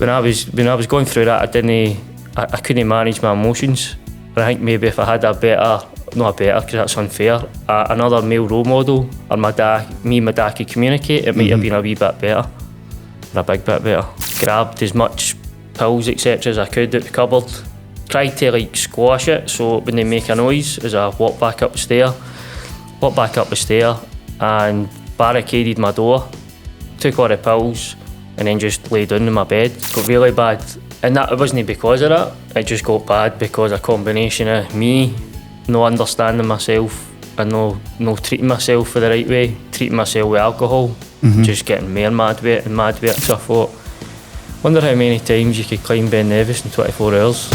when I was going through that, I couldn't manage my emotions. And I think maybe if I had not a better, because that's unfair, another male role model, or my dad could communicate, it might have been a wee bit better, or a big bit better. Grabbed as much pills, etc. as I could out the cupboard. Tried to like squash it, so when they make a noise, as I walked back up the stair and barricaded my door, took all the pills, and then just lay down in my bed. Got really bad, and that it wasn't because of that. It just got bad because of a combination of me no understanding myself and no treating myself for the right way, treating myself with alcohol, just getting more mad with it. So I thought, wonder how many times you could climb Ben Nevis in 24 hours.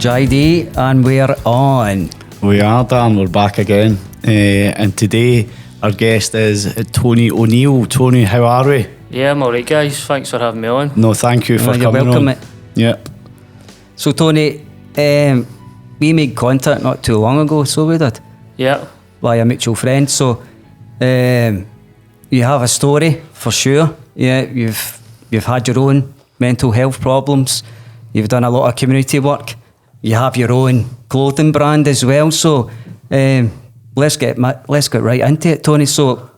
JD, and we're on. We are, Dan, we're back again. And today our guest is Tony O'Neill. Tony, how are we? Yeah, I'm alright, guys. Thanks for having me on. No, thank you for You're coming welcome, on. mate. Yeah. So Tony, we made contact not too long ago, so we did, Yeah. via mutual friend. So you have a story for sure. Yeah, you've had your own mental health problems. You've done a lot of community work. You have your own clothing brand as well. So let's get right into it, Tony. So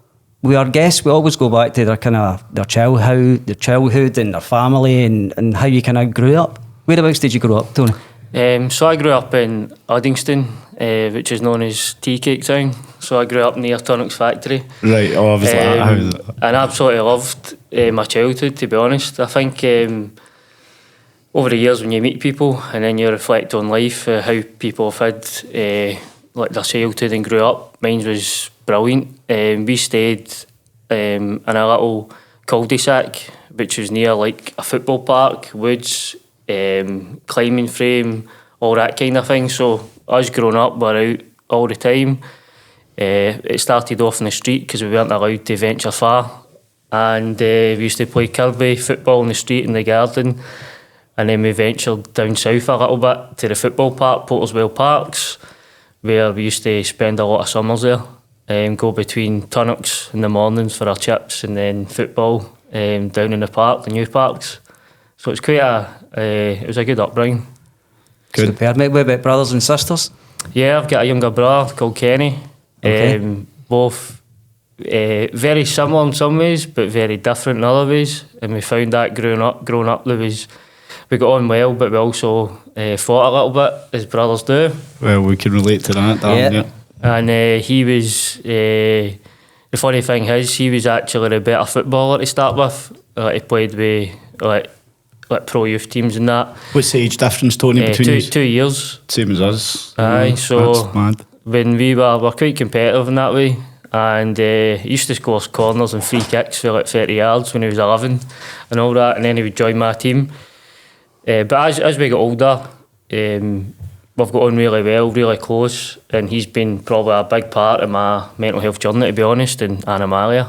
with our guests, we always go back to their childhood and their family and how you kind of grew up. Whereabouts did you grow up, Tony? So I grew up in Uddingston, which is known as Tea Cake Town. So I grew up near Tunnock's factory. Right, obviously. And I absolutely loved my childhood, to be honest. I think over the years when you meet people and then you reflect on life, how people have had like their childhood and grew up, mine was brilliant. We stayed in a little cul-de-sac, which was near like a football park, woods, climbing frame, all that kind of thing. So us growing up, we're out all the time. It started off in the street because we weren't allowed to venture far, and we used to play Kirby football in the street in the garden, and then we ventured down south a little bit to the football park, Porterswell Parks, where we used to spend a lot of summers there. Go between Tunnock's in the mornings for our chips, and then football down in the park, the new parks. So it's quite it was a good upbringing. Good. Superb, mate. What about brothers and sisters? Yeah, I've got a younger brother called Kenny. Okay. Both very similar in some ways, but very different in other ways. And we found that growing up, we got on well, but we also fought a little bit, as brothers do. Well, we can relate to that, Dan. Yeah. And he was, the funny thing is, he was actually a better footballer to start with. He played with like pro youth teams and that. What's the age difference, Tony, between you? 2 years. Same as us. Aye, so that's mad. when we're quite competitive in that way, and he used to score corners and free kicks for like 30 yards when he was 11 and all that, and then he would join my team. But as we got older, we've got on really well, really close, and he's been probably a big part of my mental health journey, to be honest, in Animalia.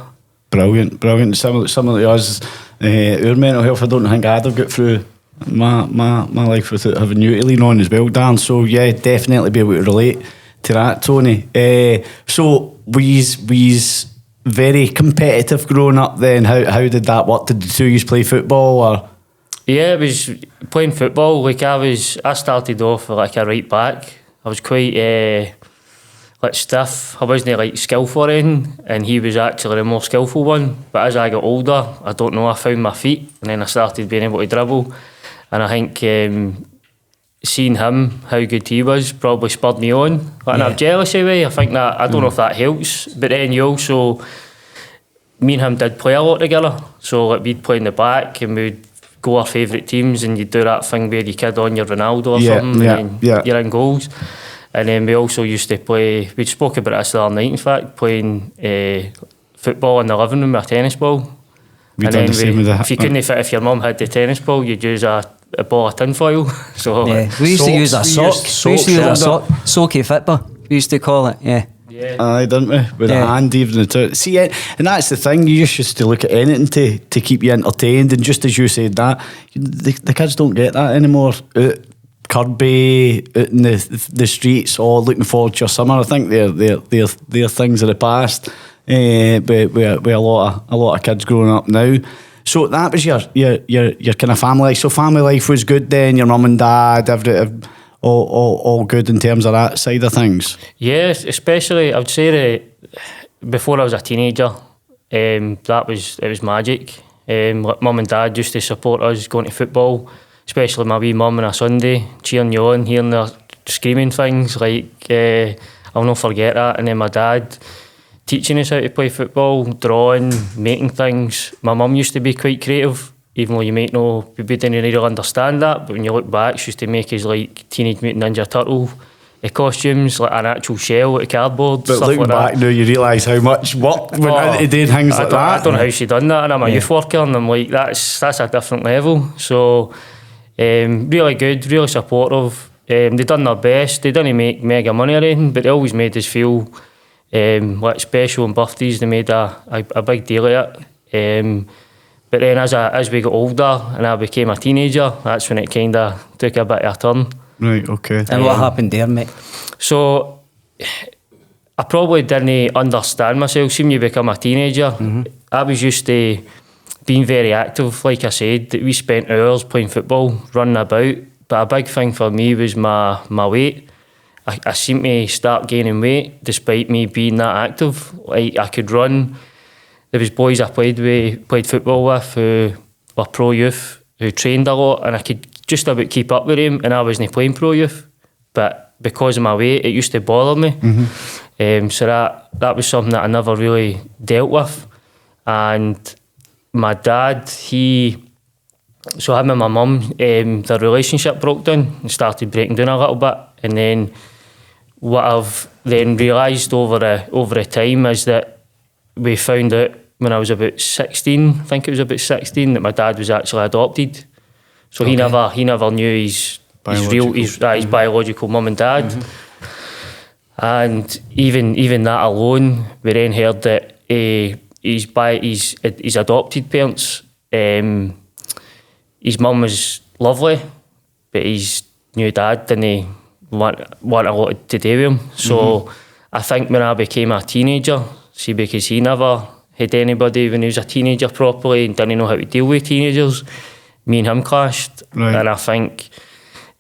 Brilliant. Similar to us, our mental health, I don't think I'd have got through my life without having you to lean on as well, Dan. So yeah, definitely be able to relate to that, Tony. So we's very competitive growing up then. How did that work? Did the two of you play football or? Yeah, it was playing football. Like I started off like a right back. I was quite like stiff. I wasn't like skillful in, and he was actually the more skillful one. But as I got older, I don't know, I found my feet, and then I started being able to dribble. And I think seeing him, how good he was, probably spurred me on. Like in a jealous way. I think that, I don't know if that helps. But then you also, me and him did play a lot together. So like we'd play in the back, and we'd go our favourite teams, and you'd do that thing where you kid on your Ronaldo or something, and then you're in goals. And then we also used to play, we spoke about this the other night in fact, playing football in the living room with a tennis ball. And then if you couldn't fit, if your mum had the tennis ball, you'd use a ball of tinfoil. So yeah, we used to use a sock. We used to use a sock, soaky fitba, we used to call it, yeah. Aye, didn't we? With a hand even the two. See, and that's the thing, you just used to look at anything to keep you entertained, and just as you said that, the kids don't get that anymore. Kirby out in the streets, all looking forward to your summer. I think they're things of the past. With a lot of kids growing up now. So that was your kind of family life. So family life was good then. Your mum and dad, all good in terms of that side of things. Yes, especially I would say that before I was a teenager, it was magic. Like mum and dad used to support us going to football, especially my wee mum on a Sunday, cheering you on, hearing her screaming things like I'll not forget that. And then my dad teaching us how to play football, drawing, making things. My mum used to be quite creative, even though you might know we didn't really understand that, but when you look back, she used to make us like Teenage Mutant Ninja Turtle costumes, like an actual shell out of cardboard. But looking back now, you realise how much work went into doing things like that. I don't know how she done that, and I'm a youth worker, and I'm like, that's a different level. So really good, really supportive. They done their best. They didn't make mega money or anything, but they always made us feel like special on birthdays. They made a big deal of it. But then as we got older and I became a teenager, that's when it kind of took a bit of a turn. Right, okay. And what happened there, mate? So I probably didn't understand myself. See, when you become a teenager, I was used to being very active. Like I said, we spent hours playing football, running about. But a big thing for me was my weight. I seemed to start gaining weight despite me being that active. Like I could run. There was boys I played football with who were pro youth, who trained a lot, and I could just about keep up with them, and I wasn't playing pro youth. But because of my weight, it used to bother me. So that was something that I never really dealt with. And my dad, him and my mum, their relationship broke down and started breaking down a little bit. And then what I've then realised over the time is that we found out when I was about 16, I think it was about 16, that my dad was actually adopted. So he never knew his biological mum and dad. And even that alone, we then heard that his adopted parents, his mum was lovely, but his new dad didn't want a lot to do with him. So I think when I became a teenager, see, because he never had anybody when he was a teenager properly and didn't know how to deal with teenagers, me and him clashed. Right. And I think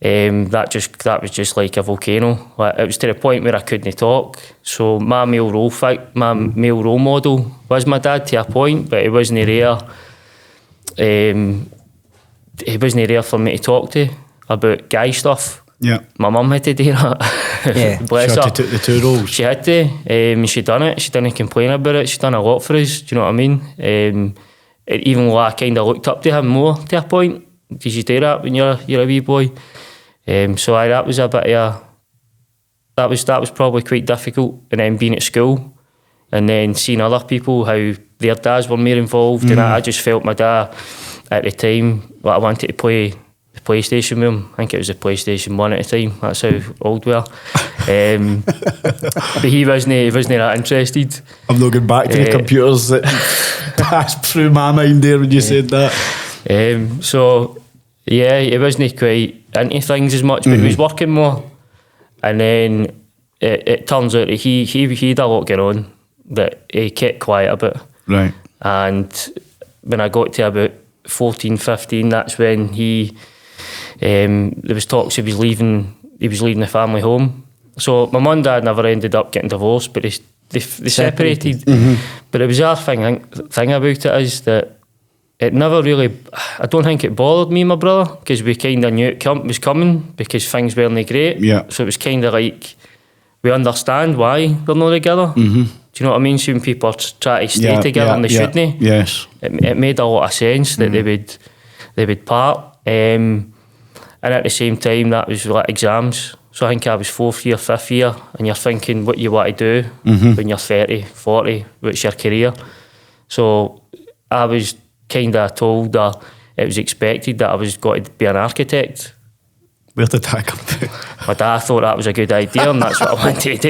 that was just like a volcano. Like, it was to the point where I couldn't talk. So my male role model was my dad to a point, but he wasn't there. He wasn't there for me to talk to about guy stuff. Yeah. My mum had to do that. Yeah. Bless her. She had to take the two roles. She had to. She done it. She didn't complain about it. She done a lot for us. Do you know what I mean? Even though I kind of looked up to him more to a point, because you do that when you're a wee boy. So that was a bit of that was probably quite difficult. And then being at school and then seeing other people how their dads were more involved, and I just felt my dad at the time, like, I wanted to play the PlayStation with him. I think it was the PlayStation 1 at the time. That's how old we are. But he wasn't that interested. I'm not going back to the computers that passed through my mind there when you said that. So yeah, he wasn't quite into things as much, but he was working more. And then it turns out that he had a lot going on that he kept quiet about. Right. And when I got to about 14, 15, that's when there was talks he was leaving the family home. So my mum and dad never ended up getting divorced, but they separated. But the bizarre thing about it is that it never really, I don't think it bothered me and my brother, because we kind of knew it was coming, because things weren't great. Yeah. So it was kind of like, we understand why they're not together. Do you know what I mean? So when people try to stay together and they shouldn't. Yes. It made a lot of sense that they would part. And at the same time, that was like exams. So I think I was 4th year, 5th year, and you're thinking what you want to do when you're 30, 40, what's your career. So I was kind of told that it was expected that I was going to be an architect. Where did that come from? My dad thought that was a good idea, and that's what I wanted to do.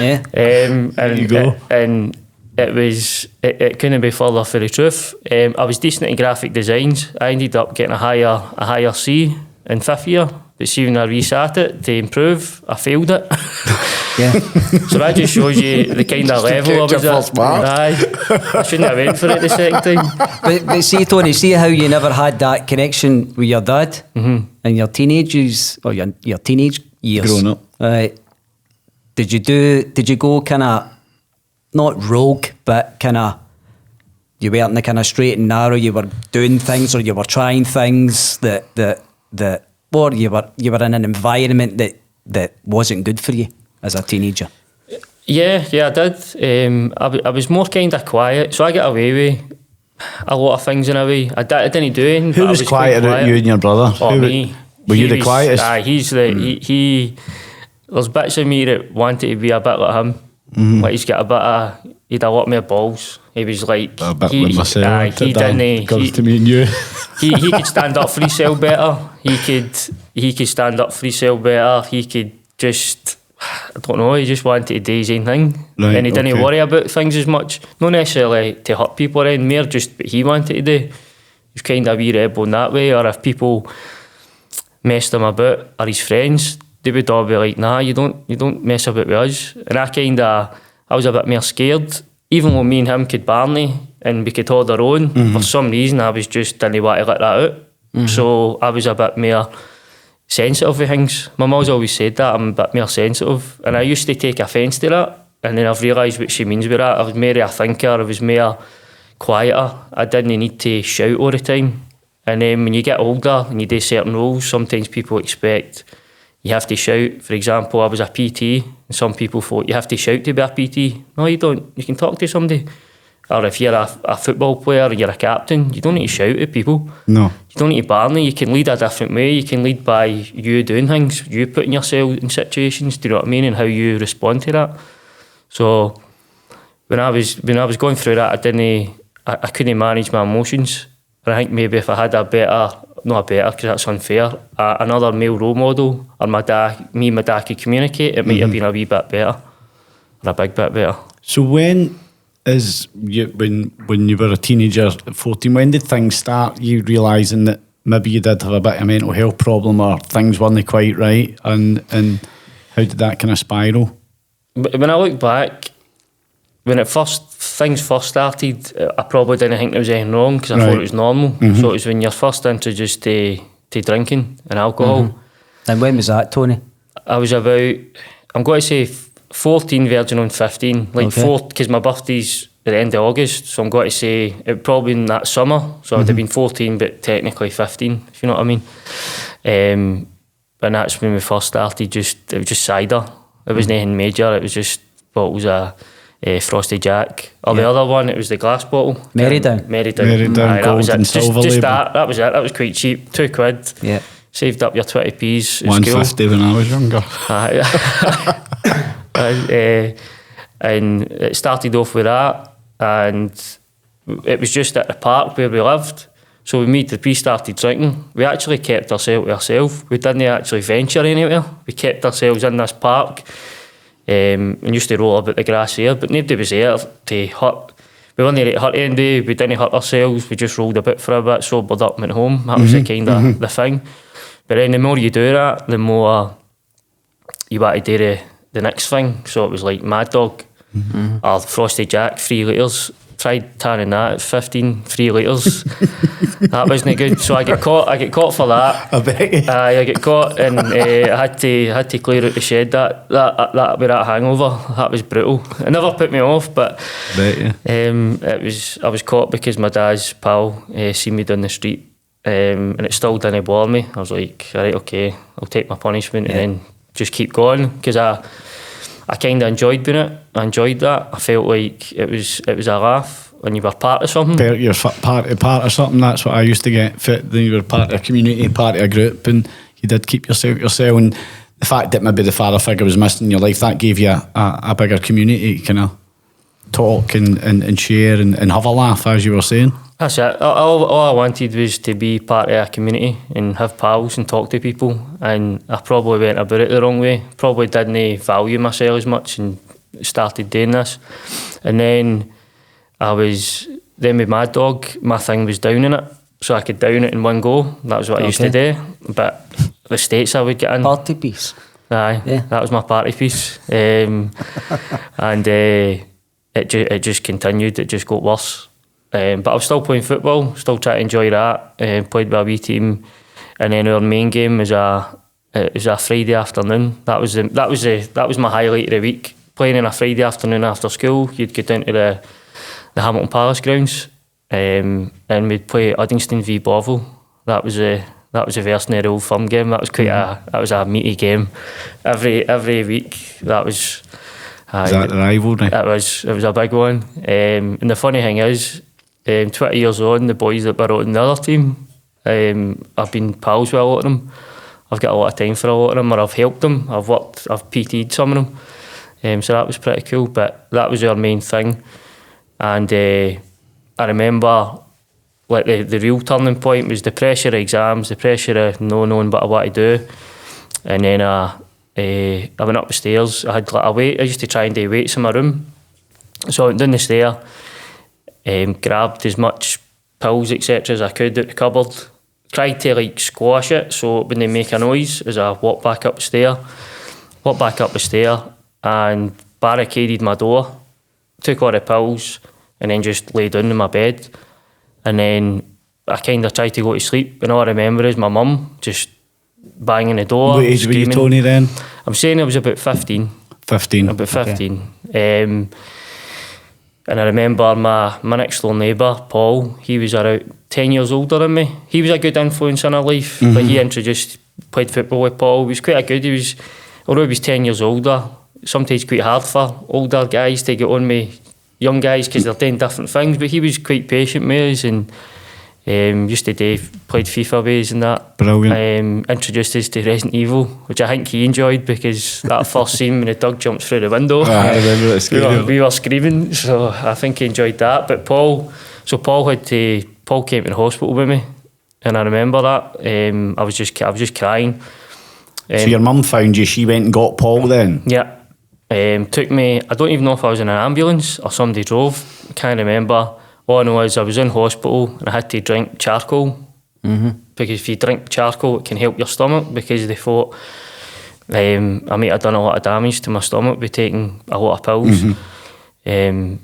Yeah. There you go. And it couldn't be further for the truth. I was decent at graphic designs. I ended up getting a higher C in 5th year, but see when I resat it to improve, I failed it. Yeah. So that just shows you the kind of level I was at. Aye. I shouldn't have went for it the second time. But see, Tony, see how you never had that connection with your dad in your teenagers or your teenage years. Growing up. Right. Did you go kind of not rogue, but kind of you weren't the kind of straight and narrow. You were doing things or you were trying things that or you were in an environment that wasn't good for you as a teenager. Yeah, I did. I was more kind of quiet, so I get away with a lot of things in a way. I didn't do anything. Who was quieter out, you and your brother? Oh, me. Were you the quietest? Aye, he's the he. There's bits of me that wanted to be a bit like him. Like he's got he had a lot more balls. He was like a bit with myself. Aye, he didn't. Comes to me and you. he could stand up for himself better. He could stand up for himself better. He could just, I don't know, he just wanted to do his own thing. Right, And he didn't worry about things as much. Not necessarily to hurt people or anything, more just what he wanted to do. He was kind of a wee rebel in that way. Or if people messed him about, or his friends, they would all be like, nah, you don't mess about with us. And I was a bit more scared. Even when me and him could barney and we could hold our own, for some reason I was just didn't want to let that out. So I was a bit more sensitive with things. My mum's always said that, I'm a bit more sensitive. And I used to take offence to that. And then I've realised what she means by that. I was more a thinker, I was more quieter. I didn't need to shout all the time. And then when you get older and you do certain roles, sometimes people expect you have to shout. For example, I was a PT, and some people thought you have to shout to be a PT. No, you don't. You can talk to somebody. Or if you're a football player or you're a captain, you don't need to shout at people. No. You don't need to barney. You can lead a different way. You can lead by you doing things, you putting yourself in situations, do you know what I mean, and how you respond to that. So when I was going through that, I couldn't manage my emotions. And I think maybe if I had not a better, because that's unfair, another male role model, or my dad could communicate, it might have been a wee bit better, or a big bit better. So when you were a teenager at 14, when did things start you realising that maybe you did have a bit of a mental health problem or things weren't quite right, and how did that kind of spiral? When I look back, when things first started, I probably didn't think there was anything wrong because I thought it was normal. So it was when you're first introduced to drinking and alcohol. And when was that, Tony? I was about, I'm going to say 14 verging on 15, like because my birthday's at the end of August, so I'm going to say it probably in that summer, so I'd have been 14 but technically 15, if you know what I mean. And that's when we first started, it was just cider. It was nothing major, it was just bottles of Frosty Jack. Or the other one, it was the glass bottle. Merrydown. Aye, gold and silver just label. That was it. That was quite cheap. £2. Yeah. Saved up your 20p's. £1.50 when I was younger. And it started off with that, and it was just at the park where we lived. So when we started drinking, we actually kept ourselves to ourselves. We didn't actually venture anywhere. We kept ourselves in this park. And used to roll about the grass here, but nobody was there to hurt. We weren't there to hurt anybody, we didn't hurt ourselves, we just rolled about for a bit, sobered up, went home. That was the kind of the thing. But then the more you do that, the more you want to do the next thing. So it was like Mad Dog or Frosty Jack, 3 litres. Tried tanning that at 15, 3 litres. That wasn't good. So I get caught for that. I bet you. I get caught, and I had to clear out the shed. That with that hangover, that was brutal. It never put me off, but Bet you. I was caught because my dad's pal seen me down the street, and it still didn't bother me. I was like, all right, okay, I'll take my punishment and then just keep going, because I kind of enjoyed doing it. I enjoyed that. I felt like it was a laugh when you were part of something. You're part of something. That's what I used to get. Then you were part of a community, part of a group, and you did keep yourself. And the fact that maybe the father figure was missing in your life, that gave you a bigger community to kind of talk and share and have a laugh, as you were saying. That's it. All I wanted was to be part of a community and have pals and talk to people, and I probably went about it the wrong way. Probably didn't value myself as much and started doing this. And then with Mad Dog, my thing was downing it, so I could down it in one go. That was what I used to do. But the States I would get in. Party piece. Aye, Yeah. that was my party piece. And it just continued, it just got worse. But I was still playing football, still trying to enjoy that. Played with a wee team, and then our main game was it was a Friday afternoon. That was my highlight of the week. Playing on a Friday afternoon after school, you'd get down to the Hamilton Palace grounds, and we'd play Uddingston v Bovril. That was a version of the Old Firm game. That was a meaty game. Every week. That was. Is that the rivalry? It was a big one. And the funny thing is, 20 years on, the boys that were on the other team, I've been pals with a lot of them. I've got a lot of time for a lot of them, or I've helped them. I've PT'd some of them. So that was pretty cool. But that was our main thing. And I remember, like, the real turning point was the pressure of exams, the pressure of not knowing what I wanted to do. And then I went up the stairs. I had like a weight. I used to try and do weights in my room. So I went down the stair, grabbed as much pills, etc. as I could out the cupboard. Tried to like squash it so it wouldn't make a noise as I walked back up the stair. Walked back up the stair and barricaded my door. Took all the pills and then just lay down in my bed. And then I kind of tried to go to sleep. And all I remember is my mum just banging the door. What age were you, Tony, then? I'm saying I was about 15. 15. About 15. Okay. And I remember my next door neighbour, Paul, he was around 10 years older than me. He was a good influence in our life. Mm-hmm. But he played football with Paul. He was quite a good. Although he was 10 years older, sometimes quite hard for older guys to get on with young guys because they're doing different things. But he was quite patient with us and used to played FIFA with us and that. Brilliant. Introduced us to Resident Evil, which I think he enjoyed because that first scene when the dog jumps through the window, I remember it. we were screaming, so I think he enjoyed that. But Paul came to the hospital with me, and I remember that. I was just crying. So your mum found you. She went and got Paul then. Yeah. Took me. I don't even know if I was in an ambulance or somebody drove. I can't remember. All I know is I was in hospital and I had to drink charcoal. Mm-hmm. Because if you drink charcoal, it can help your stomach, because they thought I might have done a lot of damage to my stomach by taking a lot of pills. Mm-hmm.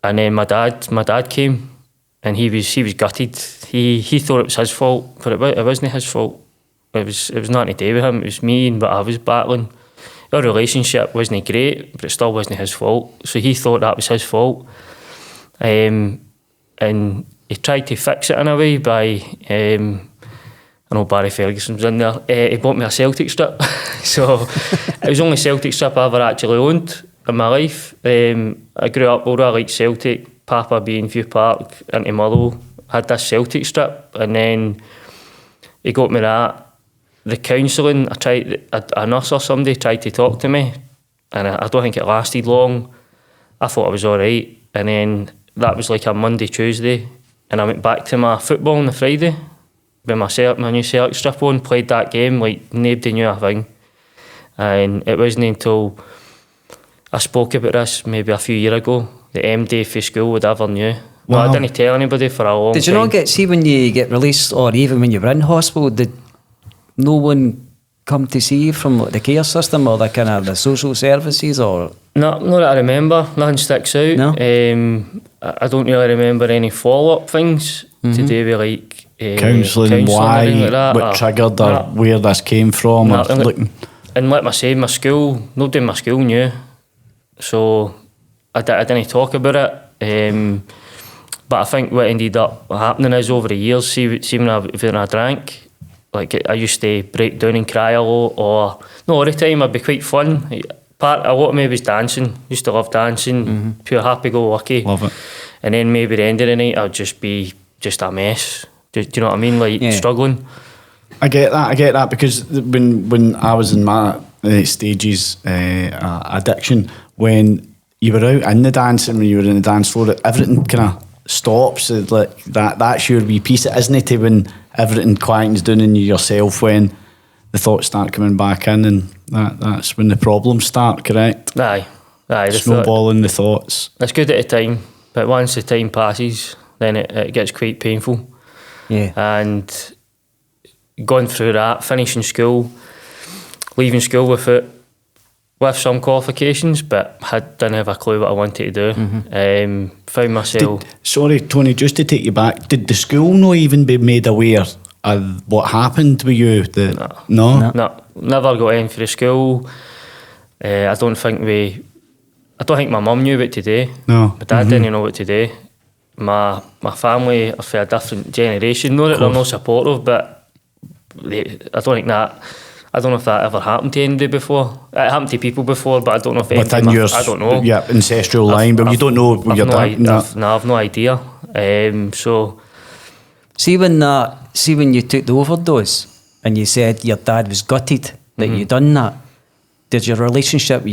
And then my dad came and he was gutted. He thought it was his fault, but it wasn't his fault. It was nothing to do with him. It was me and what I was battling. Our relationship wasn't great, but it still wasn't his fault. So he thought that was his fault. And he tried to fix it in a way by, I know Barry Ferguson's in there, he bought me a Celtic strip. So it was the only Celtic strip I ever actually owned in my life. I grew up, although I liked Celtic, Papa being View Park, into Motherwell, had this Celtic strip, and then he got me that. The counselling, a nurse or somebody tried to talk to me, and I don't think it lasted long. I thought I was alright, and then that was like a Monday, Tuesday, and I went back to my football on the Friday with my new Celtic strip on, played that game like nobody knew a thing. And it wasn't until I spoke about this maybe a few years ago, the MD for school would ever knew. Wow. I didn't tell anybody for a long time. Did you not see when you get released, or even when you were in hospital, did no one come to see you from the care system or the social services? Or no, not that I remember. Nothing sticks out. No? I don't really remember any follow-up things to do with like counselling, why, like that, what triggered or where this came from. And like I say, my school, nobody in my school knew, so I didn't talk about it. But I think what ended up happening is, over the years, see when I drank, like I used to break down and cry a lot, or no, all the time I'd be quite fun. A lot of me was dancing. Used to love dancing, pure happy-go-lucky. Love it. And then maybe the end of the night I'd just be a mess. Do you know what I mean? Like struggling. I get that because when I was in my stages addiction, when you were out in the dancing, when you were in the dance floor, everything kind of stops. Like that's your wee piece. It isn't it when everything quietens down in yourself, when the thoughts start coming back in, and that's when the problems start, correct? Aye. Snowballing the thoughts. It's good at the time, but once the time passes, then it gets quite painful. Yeah. And going through that, finishing school, leaving school with some qualifications, but didn't have a clue what I wanted to do. Found myself... Sorry, Tony, just to take you back, did the school not even be made aware of what happened with you? No? Never got in for the school. I don't think my mum knew what to do. No. My dad didn't know what to do. My family are for a different generation. Not that they're not supportive, but I don't know if that ever happened to anybody before. It happened to people before, but I don't know if within yours, I don't know. Yeah, ancestral line, but you don't know your dad. I've no idea. So, see when you took the overdose and you said your dad was gutted that you done that. Did your relationship with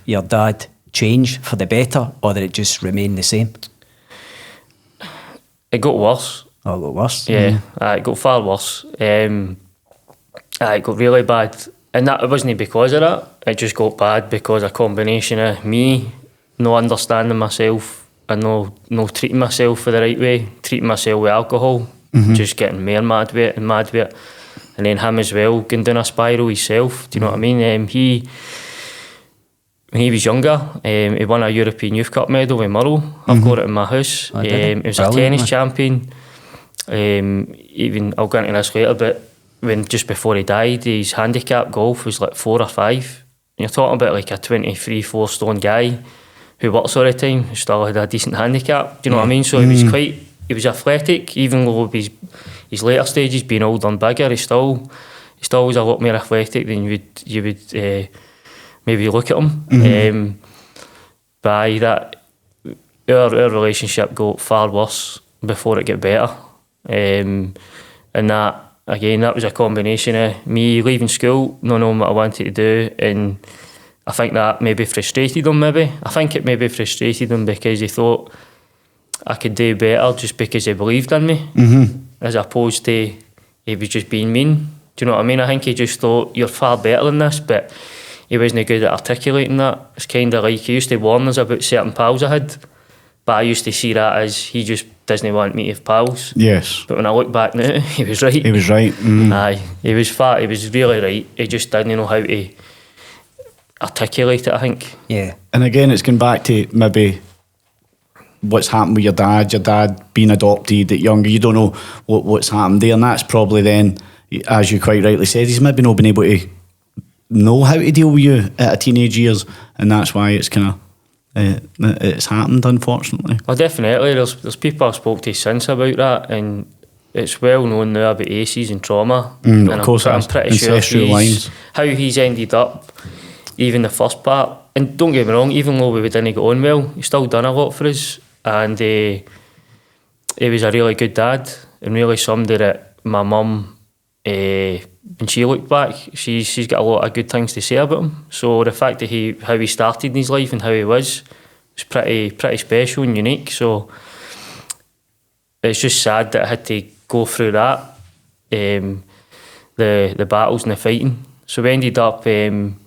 your dad change for the better, or did it just remain the same? It got worse. Oh, it got worse? Yeah, it got far worse. It got really bad. And that it wasn't because of that. It just got bad because a combination of me not understanding myself and no treating myself for the right way, treating myself with alcohol, just getting more mad with it. And then him as well, going down a spiral himself. Do you know what I mean? When he was younger, he won a European Youth Cup medal with Murrow. I've got it in my house. He was a tennis champion. Even I'll go into this later, but just before he died, his handicap golf was like 4 or 5. And you're talking about like a 23-4 stone guy who works all the time, who still had a decent handicap. Do you know what I mean? So he was athletic, even though his later stages being older and bigger, he still was a lot more athletic than you would maybe look at him. By that, our relationship got far worse before it got better. And that, again, that was a combination of me leaving school, not knowing what I wanted to do, and I think that maybe frustrated him. I think it maybe frustrated him because he thought I could do better just because he believed in me, as opposed to he was just being mean. Do you know what I mean? I think he just thought, you're far better than this, but he wasn't good at articulating that. It's kind of like he used to warn us about certain pals I had, but I used to see that as he just doesn't want me to have pals. Yes. But when I look back now, he was right. He was right. Aye, he was really right. He just didn't know how to articulate it, I think. Yeah. And again, it's going back to maybe what's happened with your dad being adopted at younger. You don't know what's happened there, and that's probably then, as you quite rightly said, he's maybe not been able to know how to deal with you at a teenage years, and that's why it's kind of it's happened, unfortunately. Well, definitely. There's people I've spoke to since about that, and it's well known now about ACEs and trauma. And of course, I'm pretty sure lines. How he's ended up, even the first part. And don't get me wrong, even though we didn't get on well, he's still done a lot for us, and he was a really good dad, and really somebody that my mum, when she looked back, she's got a lot of good things to say about him. So the fact that how he started in his life and how he was pretty special and unique. So it's just sad that I had to go through that, the battles and the fighting. So we ended up in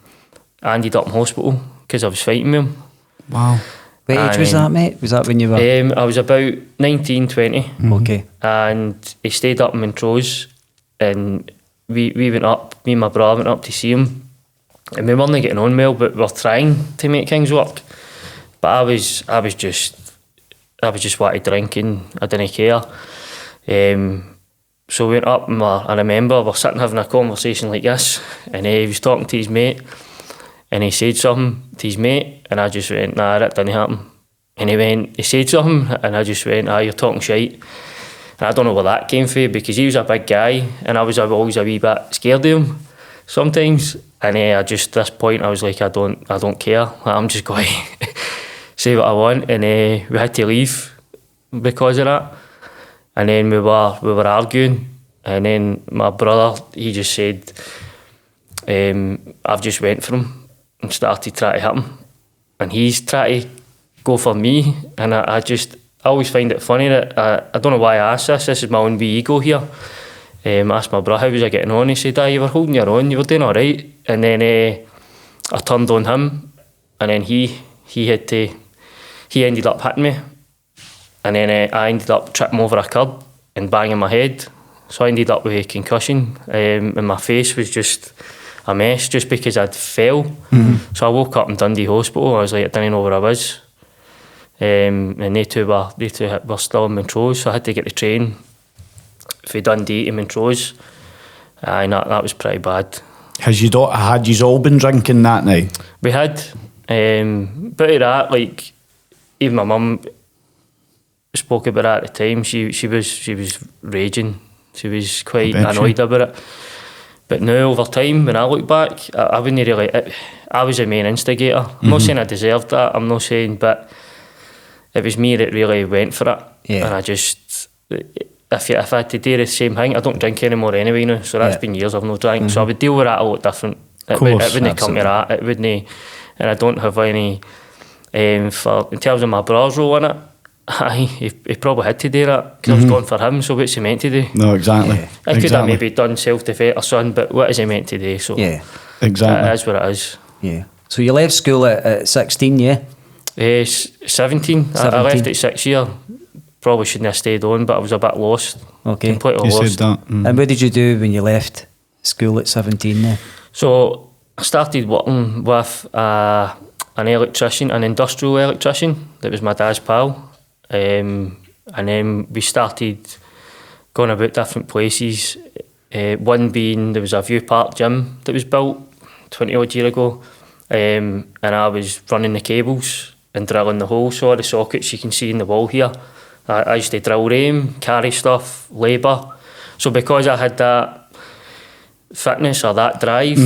hospital because I was fighting with him. Wow. What age was that, mate? Was that when you were? I was about 19, 20. Okay. And he stayed up in Montrose, and we went up, me and my brother went up to see him, and we weren't getting on well, but we were trying to make things work. But I was just wanted to drink, and I didn't care. So we went up, and I remember we're sitting having a conversation like this, and he was talking to his mate, and he said something to his mate, and I just went, nah, that didn't happen. And he said something, and I just went, you're talking shite. And I don't know where that came from, because he was a big guy, and I was always a wee bit scared of him sometimes. And at this point, I was like, I don't care. I'm just going to say what I want. And we had to leave because of that. And then we were arguing, and then my brother, he just said, I've just went for him and started trying to hit him, and he's trying to go for me. And I always find it funny that I don't know why I asked this. This is my own wee ego here. I asked my brother, how was I getting on? He said, you were holding your own, you were doing all right. And then I turned on him, and then he ended up hitting me, and then I ended up tripping over a curb and banging my head So I ended up with a concussion, and my face was just a mess just because I'd fell. So I woke up in Dundee Hospital. I was like, I didn't know where I was. And they two were still in Montrose, so I had to get the train from Dundee to Montrose. And that was pretty bad. Had you all been drinking that night? We had, but of that, like, even my mum spoke about it at the time. She was raging. She was quite annoyed about it. But now, over time, when I look back, I wouldn't really. I was the main instigator. I'm not saying I deserved that. I'm not saying, but it was me that really went for it. Yeah. And I just, if I had to do the same thing, I don't drink anymore anyway now. So that's been years I've not drank. So I would deal with that a lot different. It wouldn't come to that. It wouldn't, and I don't have any. In terms of my brother's role in it, he probably had to do that because I was going for him. So what's he meant to do? No, exactly. Yeah. I could have maybe done self-defence or something, but what is he meant to do? So Yeah. Exactly. it is what it is. Yeah. So you left school at 16, yeah? 17. I left at 6 years. Probably shouldn't have stayed on, but I was a bit lost. Okay. Completely You lost. said that. And what did you do when you left school at 17 then? So I started working with an electrician, an industrial electrician that was my dad's pal. And then we started going about different places. One being, there was a View Park gym that was built 20 odd years ago. And I was running the cables and drilling the holes. So all the sockets you can see in the wall here, I used to drill them, carry stuff, labour. So because I had that fitness or that drive,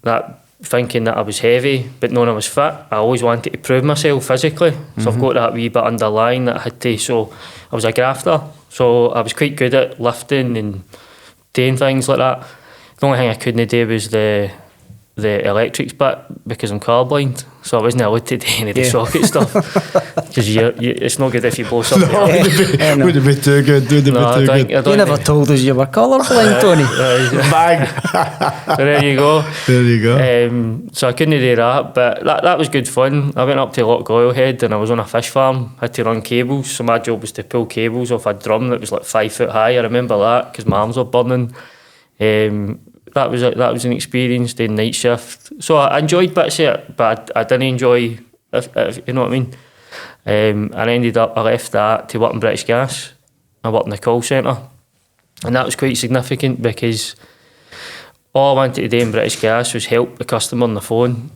that thinking that I was heavy but knowing I was fit, I always wanted to prove myself physically. So I've got that wee bit underlying that I had to. So I was a grafter. So I was quite good at lifting and doing things like that. The only thing I couldn't do was the electrics bit because I'm colourblind, so I wasn't allowed to do any of the socket stuff because it's not good if you blow something up. Would have been too good. You never told us you were colourblind, Tony. Bang. So there you go. There you go. So I couldn't do that, but that was good fun. I went up to Loch Goylehead and I was on a fish farm. I had to run cables, so my job was to pull cables off a drum that was like 5 foot high. I remember that because my arms were burning. That was an experience, doing night shift. So I enjoyed bits of it, but I didn't enjoy, if you know what I mean. And I left that to work in British Gas. I worked in the call centre. And that was quite significant because all I wanted to do in British Gas was help the customer on the phone.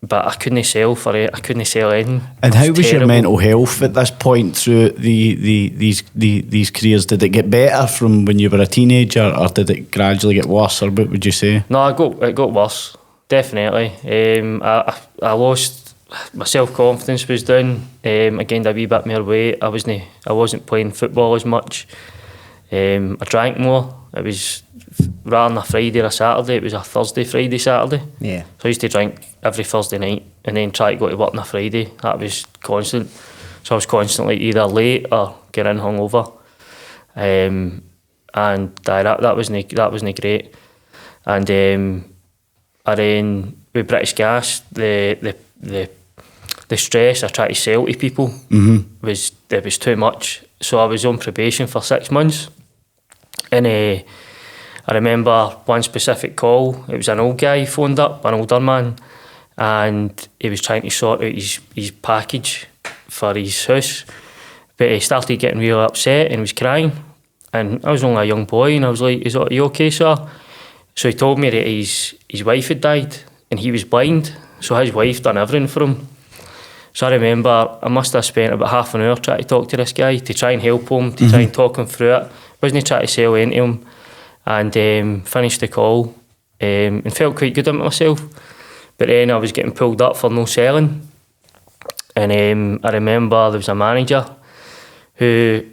But I couldn't sell for it. I couldn't sell anything. And how was your mental health at this point through these careers? Did it get better from when you were a teenager, or did it gradually get worse, or what would you say? No, it got worse, definitely. I lost my self-confidence was down. I gained a wee bit more weight. I wasn't playing football as much. I drank more. It was rather than a Friday or a Saturday, it was a Thursday, Friday, Saturday. Yeah. So I used to drink every Thursday night and then try to go to work on a Friday. That was constant. So I was constantly either late or getting hungover. And that wasn't great. And then with British Gas, the stress I tried to sell to people was too much. So I was on probation for 6 months. And I remember one specific call. It was an old guy phoned up, an older man, and he was trying to sort out his package for his house. But he started getting really upset and was crying. And I was only a young boy, and I was like, "Are you okay, sir?" So he told me that his wife had died, and he was blind. So his wife done everything for him. So I remember I must have spent about half an hour trying to talk to this guy to try and help him, to try and talk him through it. Wasn't trying to sell into him. And finished the call and felt quite good about myself. But then I was getting pulled up for no selling. And I remember there was a manager who,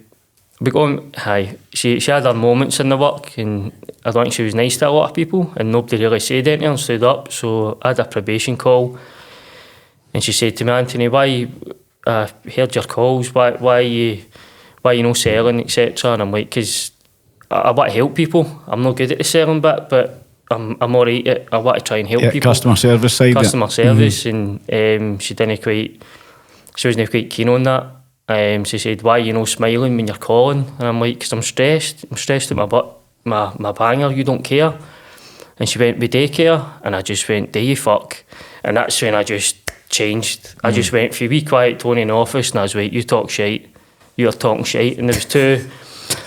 she had her moments in the work, and I think she was nice to a lot of people, and nobody really said anything and stood up. So I had a probation call, and she said to me, "Anthony, why I heard your calls, why you not selling, etc." And I'm like, because I want to help people. I'm not good at the selling bit, but I'm alright at I want to try and help people. Customer service side. Customer service, and she wasn't quite keen on that. She said, "Why are you not smiling when you're calling?" And I'm like, "Because I'm stressed. I'm stressed at my butt." my banger, you don't care. And she went, with daycare? And I just went, do you fuck? And that's when I just changed. I just went for wee quiet Tony in the office, and I was like, you talk shite. You're talking shite. And there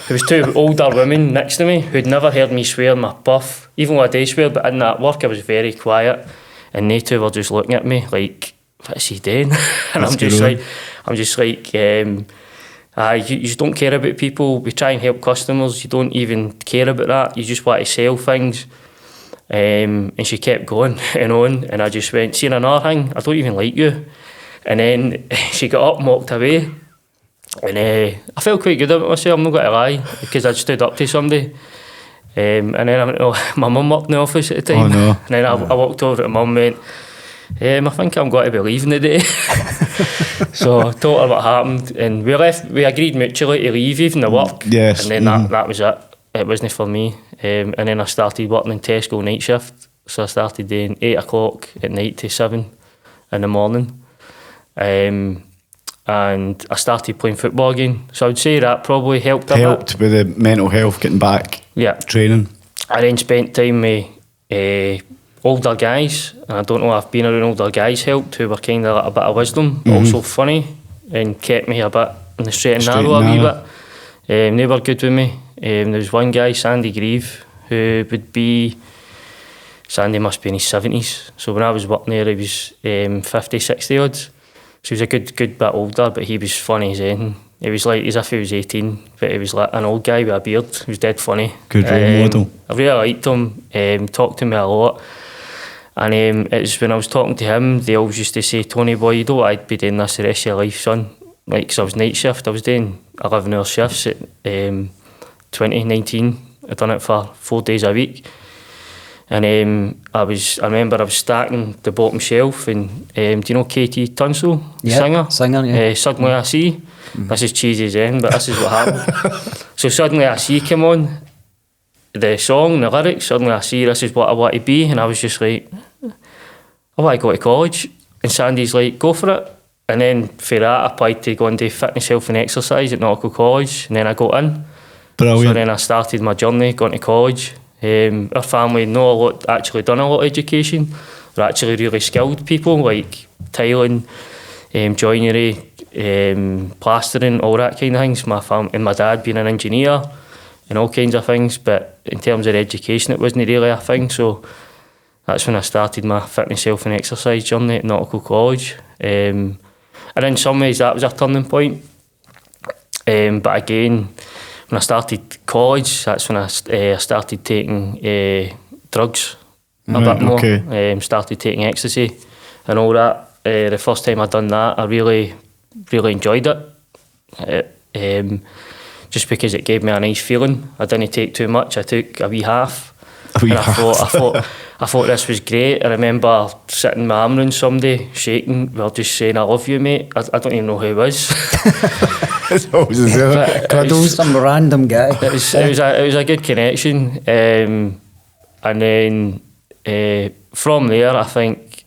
was two older women next to me who'd never heard me swear in my puff, even though I do swear, but in that work I was very quiet. And they two were just looking at me like, what's he doing? And I'm just like, you just don't care about people. We try and help customers. You don't even care about that. You just want to sell things. And she kept going and on. And I just went, see another thing, I don't even like you. And then she got up and walked away. And I felt quite good about myself, I'm not going to lie, because I'd stood up to somebody. And then I went, my mum worked in the office at the time. Oh, no. And then I walked over to mum and went, I think I'm going to be leaving today. So I told her what happened, and we agreed mutually to leave even the work. Yes. And then that was it. It wasn't for me. And then I started working in Tesco night shift. So I started doing 8 o'clock at night to 7 in the morning. And I started playing football again. So I would say that probably helped a bit. Helped with the mental health, getting back, training. I then spent time with older guys, and I don't know if being around older guys helped, who were kind of like a bit of wisdom, but also funny, and kept me a bit in the straight and narrow a wee bit. They were good with me. There was one guy, Sandy Grieve, who would be, Sandy must be in his 70s. So when I was working there, he was 50, 60 odds. So he was a good bit older, but he was funny as anything. He was like as if he was 18, but he was like an old guy with a beard. He was dead funny. Good role model. I really liked him. Talked to me a lot. And it was when I was talking to him, they always used to say, Tony boy, you don't want to be doing this the rest of your life, son. Like, because I was night shift. I was doing 11-hour shifts at 2019. I'd done it for 4 days a week. And I remember I was stacking the bottom shelf, and do you know Katie Tunstall, singer, yeah. Suddenly I See. This is cheesy as in, but this is what happened. So Suddenly I See came on, the song, the lyrics, Suddenly I See, this is what I want to be. And I was just like, I want to go to college. And Sandy's like, go for it. And then for that I applied to go and do fitness, health and exercise at Nautical College, and then I got in. Brilliant. So then I started my journey going to college. Our family actually done a lot of education. We're actually really skilled people, like tiling, joinery, plastering, all that kind of things. My family and my dad being an engineer and all kinds of things, but in terms of education it wasn't really a thing. So that's when I started my fitness, health and exercise journey at Nautical College. And in some ways that was a turning point. But again, when I started college, that's when I started taking drugs a bit more. Okay. Started taking ecstasy and all that. The first time I done that, I really, really enjoyed it. Just because it gave me a nice feeling. I didn't take too much. I took a wee half. I thought this was great. I remember sitting my arm around somebody, shaking, well, just saying, I love you, mate. I don't even know who it was. Some random guy. It was a good connection. And then from there, I think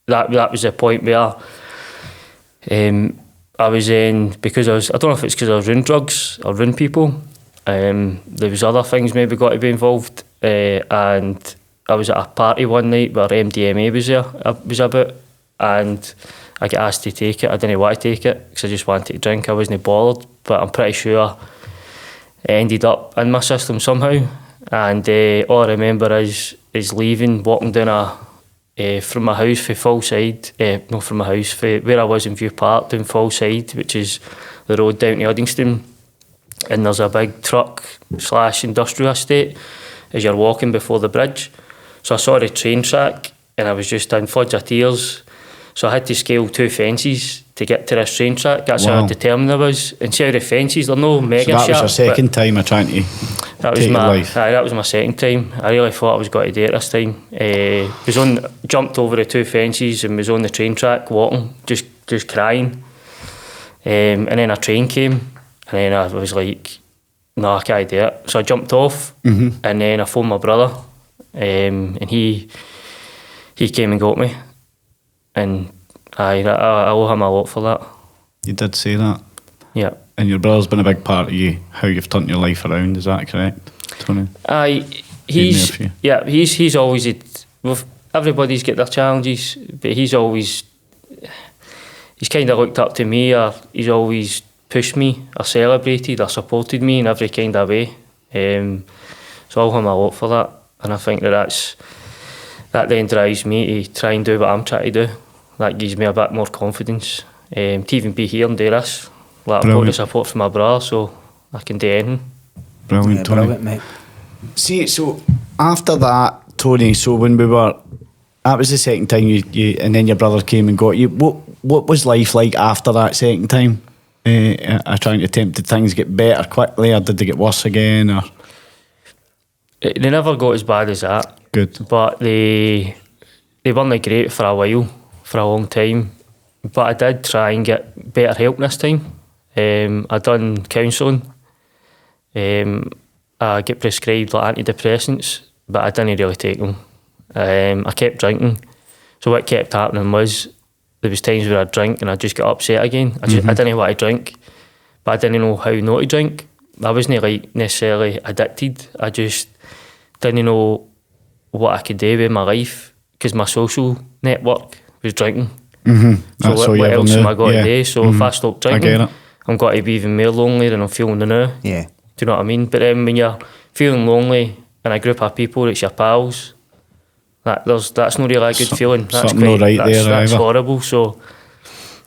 that was the point where I was in, because I don't know if it's because I was around drugs or around people. There was other things maybe got to be involved, and I was at a party one night where MDMA was about, and I got asked to take it. I didn't want to take it because I just wanted to drink. I wasn't bothered, but I'm pretty sure it ended up in my system somehow. And all I remember is leaving, walking down from my house for Fallside, not from my house, for where I was in View Park, down Fallside, which is the road down to Uddingston. And there's a big truck/industrial estate as you're walking before the bridge. So I saw the train track and I was just in floods of tears. So I had to scale 2 fences to get to this train track. That's how determined I was. And see how the fences, they're no mega sharp. So that was your second time of trying to take your life? That was my second time. I really thought I was going to do it this time. Jumped over the 2 fences and was on the train track walking, just crying. And then a train came, and then I was like, no, I can't do it. So I jumped off, and then I phoned my brother, and he came and got me. And I owe him a lot for that. You did say that. Yeah. And your brother's been a big part of how you've turned your life around, is that correct? Tony. Aye, he's always everybody's got their challenges, but he's kind of looked up to me, or he's always pushed me, or celebrated, or supported me in every kind of way. So I'll him a lot for that, and I think that then drives me to try and do what I'm trying to do. That gives me a bit more confidence to even be here and do this. Like, I've got the support from my brother, so I can do anything. Brilliant, Tony. Brilliant, mate. See, so after that, Tony, so when that was the second time you and then your brother came and got you. What was life like after that second time? Are trying to attempt, did things get better quickly, or did they get worse again? Or they never got as bad as that. Good. But they weren't great for a while, for a long time. But I did try and get better help this time. I done counselling. I get prescribed like antidepressants, but I didn't really take them. I kept drinking. So what kept happening was there was times where I'd drink and I'd just get upset again. I didn't want to drink, but I didn't know how not to drink. I wasn't like necessarily addicted. I just didn't know what I could do with my life because my social network was drinking. So what else am I going to do? So if I stop drinking, I'm going to be even more lonely than I'm feeling now. Yeah. Do you know what I mean? But then when you're feeling lonely in a group of people, it's your pals. That's not really a good feeling. That's something not right there. That's horrible. So,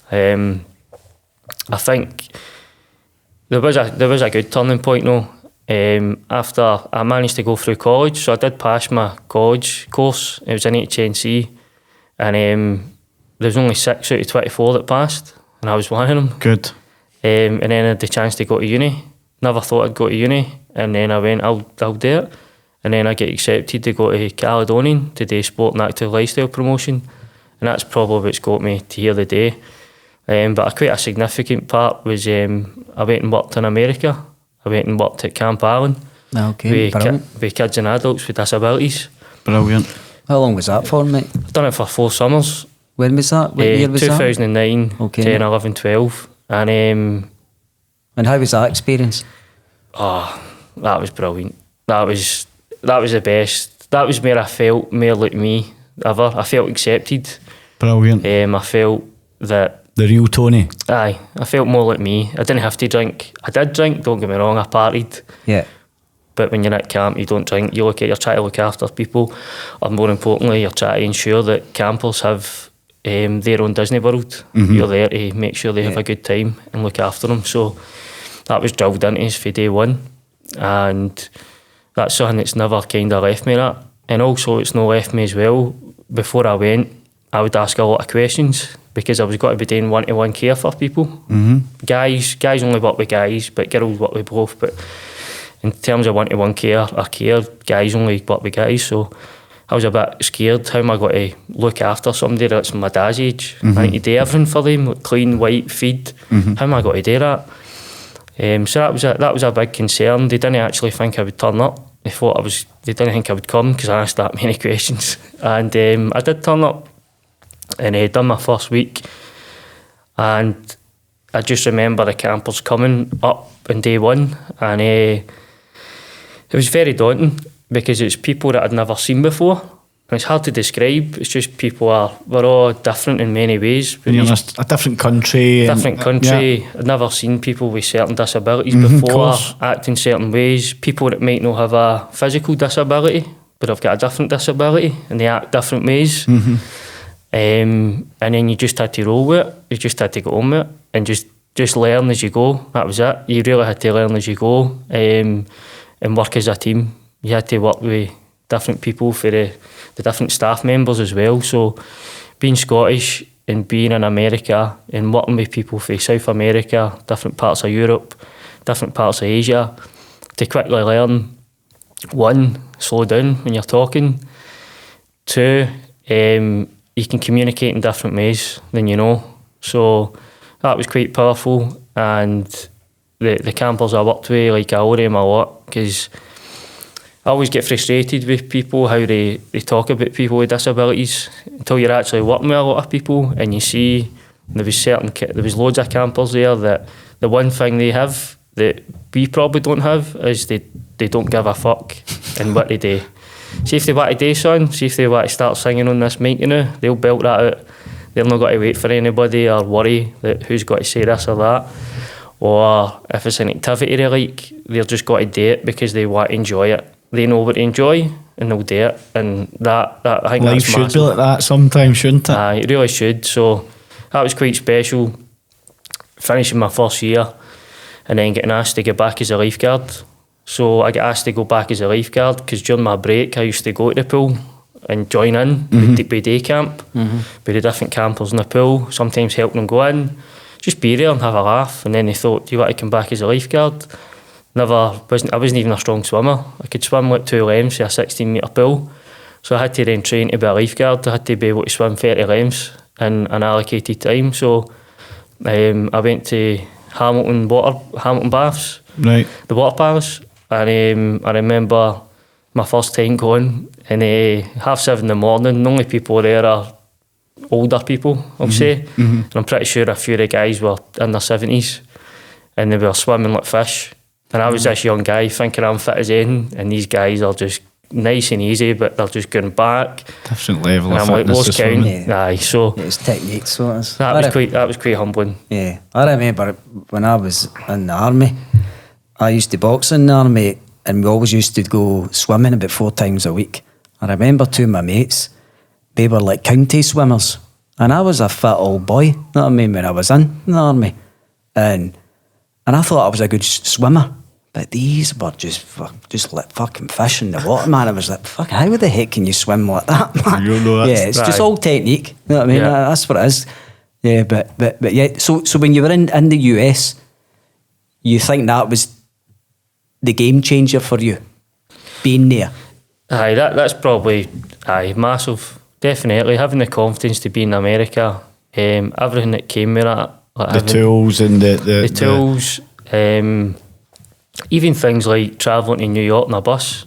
I think there was a good turning point though. After I managed to go through college, so I did pass my college course. It was in HNC, and there was only 6 out of 24 that passed, and I was one of them. Good. And then I had the chance to go to uni. Never thought I'd go to uni, and then I went, I'll do it. And then I get accepted to go to Caledonian to do sport and active lifestyle promotion, and that's probably what's got me to here today. But quite a significant part was I went and worked in America. I went and worked at Camp Allen with kids and adults with disabilities. Brilliant. How long was that for, mate? I've done it for 4 summers. When was that? What year was 2009, that? 10, 11, 12. And how was that experience? Oh, that was brilliant. That was the best. That was where I felt more like me ever. I felt accepted. Brilliant. I felt that the real Tony. Aye, I felt more like me. I didn't have to drink. I did drink, don't get me wrong, I partied. Yeah. But when you're at camp, you don't drink. You're trying to look after people. Or more importantly, you're trying to ensure that campers have their own Disney World. You're there to make sure they have a good time and look after them. So that was drilled into us for day one. And that's something that's never kind of left me that. And also it's not left me as well. Before I went, I would ask a lot of questions because I was got to be doing one-to-one care for people. Guys only work with guys, but girls work with both. But in terms of one-to-one care or care, guys only work with guys. So I was a bit scared. How am I going to look after somebody that's my dad's age? I need to do everything for them, like clean, wipe, feed. How am I going to do that? So that was a big concern. They didn't actually think I would turn up. They didn't think I would come because I asked that many questions. And I did turn up and I done my first week. And I just remember the campers coming up on day one, and it was very daunting because it's people that I'd never seen before. And it's hard to describe. It's just we're all different in many ways. But you're in a different country. Yeah. I'd never seen people with certain disabilities before, acting certain ways. People that might not have a physical disability, but have got a different disability and they act different ways. And then you just had to roll with it. You just had to get on with it and just learn as you go. That was it. You really had to learn as you go and work as a team. You had to work with different people for the different staff members as well. So being Scottish and being in America and working with people from South America, different parts of Europe, different parts of Asia, to quickly learn, 1, slow down when you're talking. 2, you can communicate in different ways than you know. So that was quite powerful. And the campers I worked with, like, I owe them a lot because I always get frustrated with people, how they talk about people with disabilities until you're actually working with a lot of people and you see there was loads of campers there that the one thing they have that we probably don't have is they they don't give a fuck in what they do. See if they want to do something, see if they want to start singing on this mic, they'll belt that out. They're not got to wait for anybody or worry that who's got to say this or that. Or if it's an activity they like, they're just got to do it because they want to enjoy it. They know what they enjoy and they'll do it. And that I think Life that's should massive. be like that sometimes, shouldn't it? It really should. So that was quite special. Finishing my first year and then getting asked to go back as a lifeguard. So I got asked to go back as a lifeguard because during my break I used to go to the pool and join in with day camp, with the different campers in the pool, sometimes help them go in, just be there and have a laugh. And then they thought, do you want to come back as a lifeguard? I wasn't even a strong swimmer. I could swim like 2 lengths in a 16 metre pool. So I had to then train to be a lifeguard. I had to be able to swim 30 lengths in an allocated time. So I went to Hamilton Baths, Right. the water palace, and I remember my first time going, and 7:30 in the morning, the only people there are older people, I'll say, and I'm pretty sure a few of the guys were in their 70s, and they were swimming like fish, and I was this young guy thinking I'm fit as anything, and these guys are just nice and easy, but they're just going back. Different level And of I'm like, fitness. lost to count. swimming. Yeah. Aye, so It's technique, so it is. that was quite humbling. Yeah, I remember when I was in the army, I used to box in the army and we always used to go swimming about 4 times a week. I remember 2 of my mates, they were like county swimmers and I was a fit old boy, you know what I mean, when I was in the army. And I thought I was a good swimmer, but these were just like fucking fish in the water, man. I was like, fuck, how the heck can you swim like that, man? You know that's- yeah, it's just Aye. all technique, you know what I mean? Yeah. That's what it is. Yeah, but yeah, so when you were in the US, you think that was the game changer for you, being there? Aye, that's probably massive. Definitely having the confidence to be in America, everything that came with that, like The tools and the tools, even things like travelling to New York on a bus.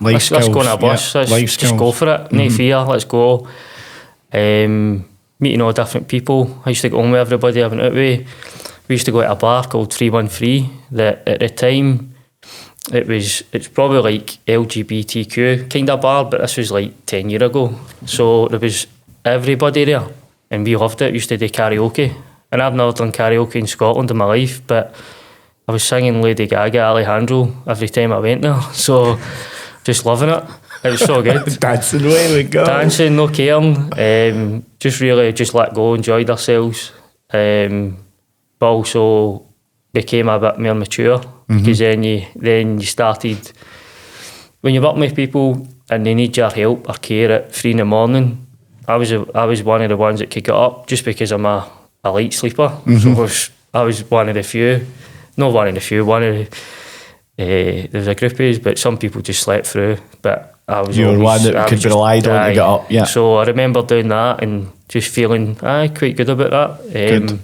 life Let's skills. go on a bus. Yeah, Let's life just skills. go for it. No fear. Let's go. Meeting all different people. I used to go home with everybody I went out with. We used to go to a bar called 313. That at the time, it's probably like LGBTQ kind of bar, but this was like 10 years ago. So there was everybody there, and we loved it. We used to do karaoke, and I've never done karaoke in Scotland in my life, but I was singing Lady Gaga, Alejandro every time I went there. So just loving it. It was so good. Dancing away we go. Dancing, no caring. Just really just let go, enjoyed ourselves. But also became a bit more mature because then you started, when you're working with people and they need your help or care at 3 in the morning. I was one of the ones that could get up just because I'm a light sleeper. So I was one of the few. Not one of the few, there was a groupies, but some people just slept through. But I was You were always, one that I could was be relied on to aye. get up, yeah. So I remember doing that and just feeling quite good about that. Good.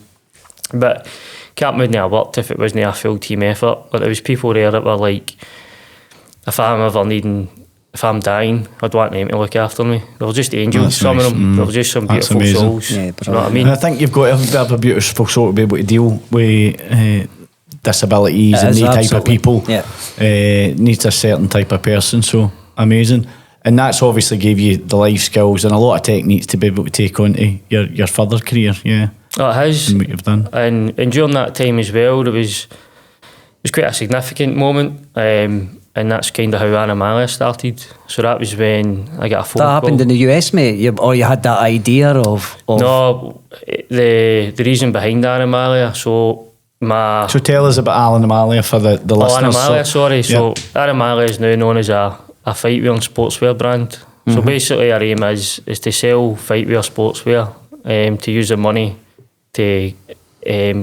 But can't wouldn't have worked if it wasn't a full team effort. But there was people there that were like, if I'm dying, I'd want them to look after me. They were just angels, That's some nice. of them. They were just some That's beautiful amazing. souls. Yeah, you know what I And mean? I think you've got to have a beautiful soul to be able to deal with disabilities It and is, the type of absolutely. people. Yeah. Needs a certain type of person. So amazing. And that's obviously gave you the life skills and a lot of techniques to be able to take on to your further career. Yeah, Oh, it has. and what you've done. And during that time as well, it was quite a significant moment, and that's kind of how Animalia started. So that was when I got a phone That call. happened in the US, mate? You had that idea of... No, the reason behind Animalia. So So tell us about Animalia for the listeners. Animalia, sorry. So yeah. Animalia is now known as a fightwear and sportswear brand. So basically our aim is to sell fightwear, sportswear, to use the money to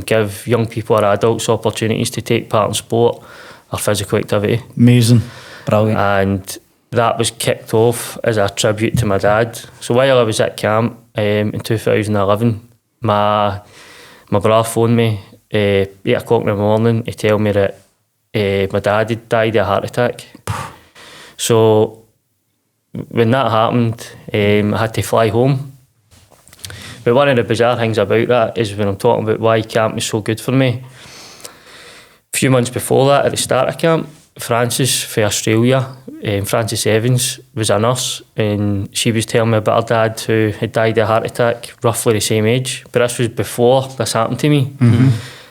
give young people or adults opportunities to take part in sport or physical activity. Amazing. Brilliant. And that was kicked off as a tribute to my dad. So while I was at camp in 2011, my brother phoned me 8 o'clock in the morning to tell me that my dad had died of a heart attack. So when that happened, I had to fly home. But one of the bizarre things about that is when I'm talking about why camp was so good for me, a few months before that, at the start of camp, Frances for Australia. Frances Evans was a nurse, and she was telling me about her dad who had died of a heart attack, roughly the same age. But this was before this happened to me.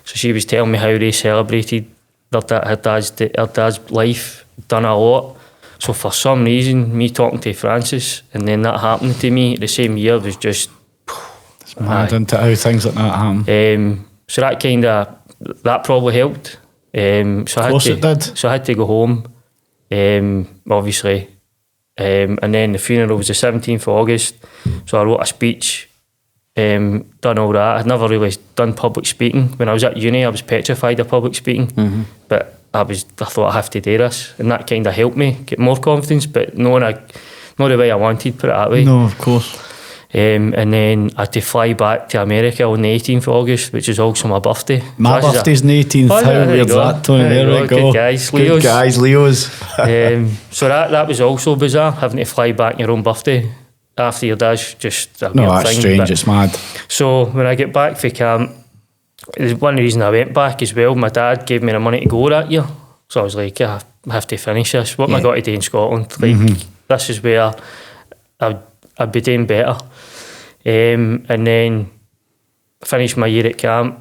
So she was telling me how they celebrated her dad's life, done a lot. So for some reason, me talking to Frances and then that happening to me the same year was just... It's mad, isn't it, how things like that happen? So that probably helped. So Of course it did. So I had to go home, obviously. And then the funeral was the 17th of August. So I wrote a speech, done all that. I'd never really done public speaking. When I was at uni, I was petrified of public speaking. But I thought I have to do this. And that kind of helped me get more confidence, but not the way I wanted, put it that way. No, of course. And then I had to fly back to America on the 18th of August, which is also my birthday. My So birthday's the 18th. Oh, How there you weird's go. that, Tony? There we go. Good guys, Good Leos. guys, Leos. So that was also bizarre, having to fly back on your own birthday after your dad's just a No, weird that's thing. strange. But- It's mad. So when I get back for camp, one of the reasons I went back as well, my dad gave me the money to go that year. So I was like, I have to finish this. What am I got to do in Scotland? Like, this is where I'd be doing better. And then finished my year at camp,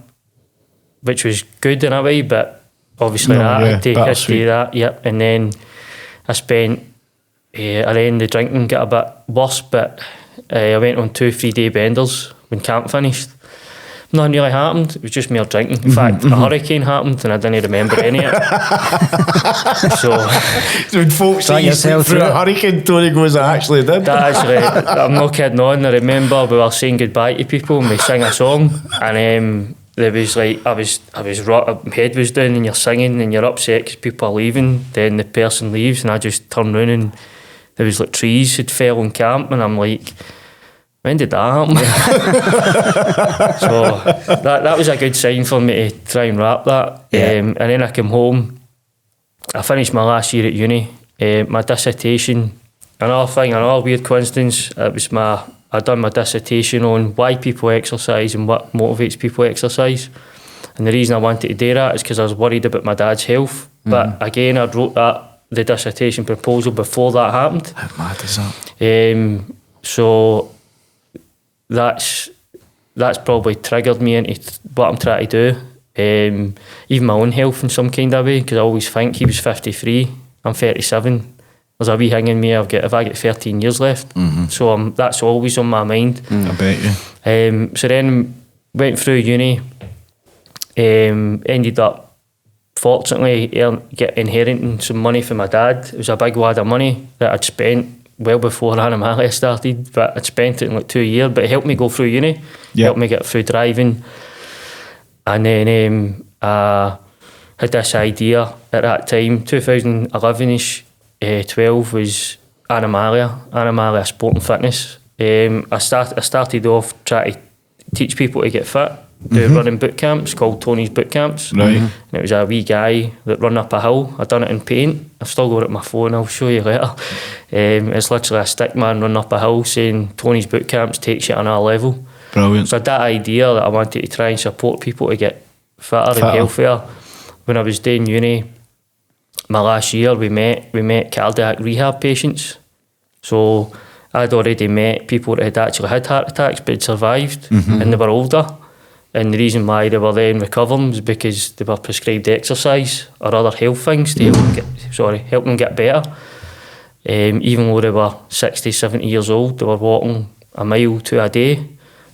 which was good in a way, but obviously I had to do that. Yep. And then I spent, and then the drinking got a bit worse, but I went on 2-3 day benders when camp finished. Nothing really happened, it was just mere drinking. In fact, a hurricane happened and I didn't remember any of it. So When folks say you sleep through a hurricane, Tony goes, I actually did. that actually, I'm not kidding on. I remember we were saying goodbye to people and we sang a song, and there was like, my head was down and you're singing and you're upset because people are leaving. Then the person leaves and I just turn round and there was like trees had fell in camp, and I'm like, when did that happen? So that was a good sign for me to try and wrap that. And then I came home. I finished my last year at uni. My dissertation, another weird coincidence, I done my dissertation on why people exercise and what motivates people to exercise. And the reason I wanted to do that is because I was worried about my dad's health. But again, I wrote the dissertation proposal before that happened. How mad is that? So that's probably triggered me into what I'm trying to do. Even my own health in some kind of way, because I always think he was 53, I'm 37. There's a wee thing in me, if I get 13 years left. So that's always on my mind. I bet you. So then went through uni, ended up fortunately inheriting some money from my dad. It was a big wad of money that I'd spent well before Animalia started, but I'd spent it in like 2 years, but it helped me go through uni, helped me get through driving. And then I had this idea at that time, 2011ish, 12 was Animalia Sport and Fitness. I started off trying to teach people to get fit, do running boot camps called Tony's Boot Camps. Right. And it was a wee guy that run up a hill. I'd done it in paint. I've still got it on my phone, I'll show you later. It's literally a stick man running up a hill saying Tony's Boot Camps takes you to another level. Brilliant. So I had that idea that I wanted to try and support people to get fitter and healthier. When I was doing uni, my last year, we met cardiac rehab patients. So I'd already met people that had actually had heart attacks but had survived, and they were older. And the reason why they were then recovering was because they were prescribed exercise or other health things to help them get better. Even though they were 60, 70 years old, they were walking a mile to a day.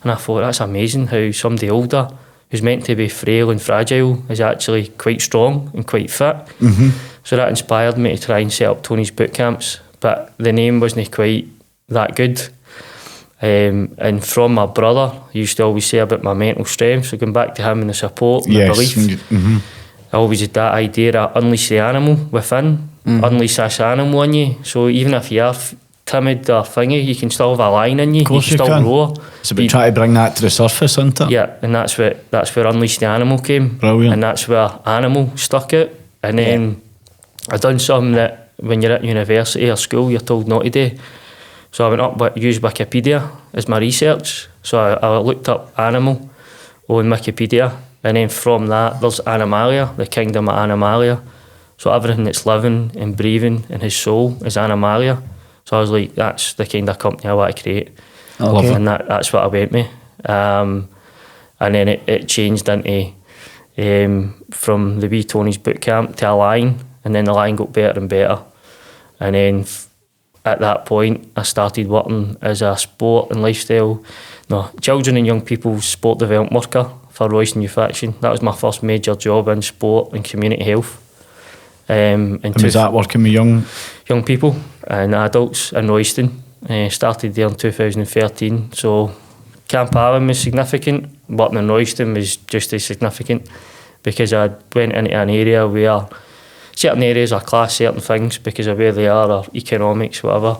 And I thought, that's amazing how somebody older who's meant to be frail and fragile is actually quite strong and quite fit. So that inspired me to try and set up Tony's Boot Camps, but the name wasn't quite that good. And from my brother, he used to always say about my mental strength, so going back to him and the support and the belief, I always had that idea that unleash the animal within, unleash this animal in you. So even if you are timid or thingy, you can still have a line in you. Of course you can still roar. It's about trying to bring that to the surface, isn't it? Yeah, and that's where Unleash the Animal came. Brilliant. And that's where Animal stuck it. And then I done something that when you're at university or school you're told not to do. So I went up, used Wikipedia as my research. So I looked up animal on Wikipedia, and then from that there's Animalia, the kingdom of Animalia. So everything that's living and breathing in his soul is Animalia. So I was like, that's the kind of company I want to create. Okay. And that's what I went with. And then it changed into from the wee Tony's boot camp to a line, and then the line got better and better. And then at that point, I started working as a sport and children and young people's sport development worker for Royston Youth Action. That was my first major job in sport and community health. And was that working with young people and adults in Royston? Started there in 2013. So Camp Allen was significant, working in Royston was just as significant, because I went into an area where certain areas are class certain things because of where they are, or economics, whatever.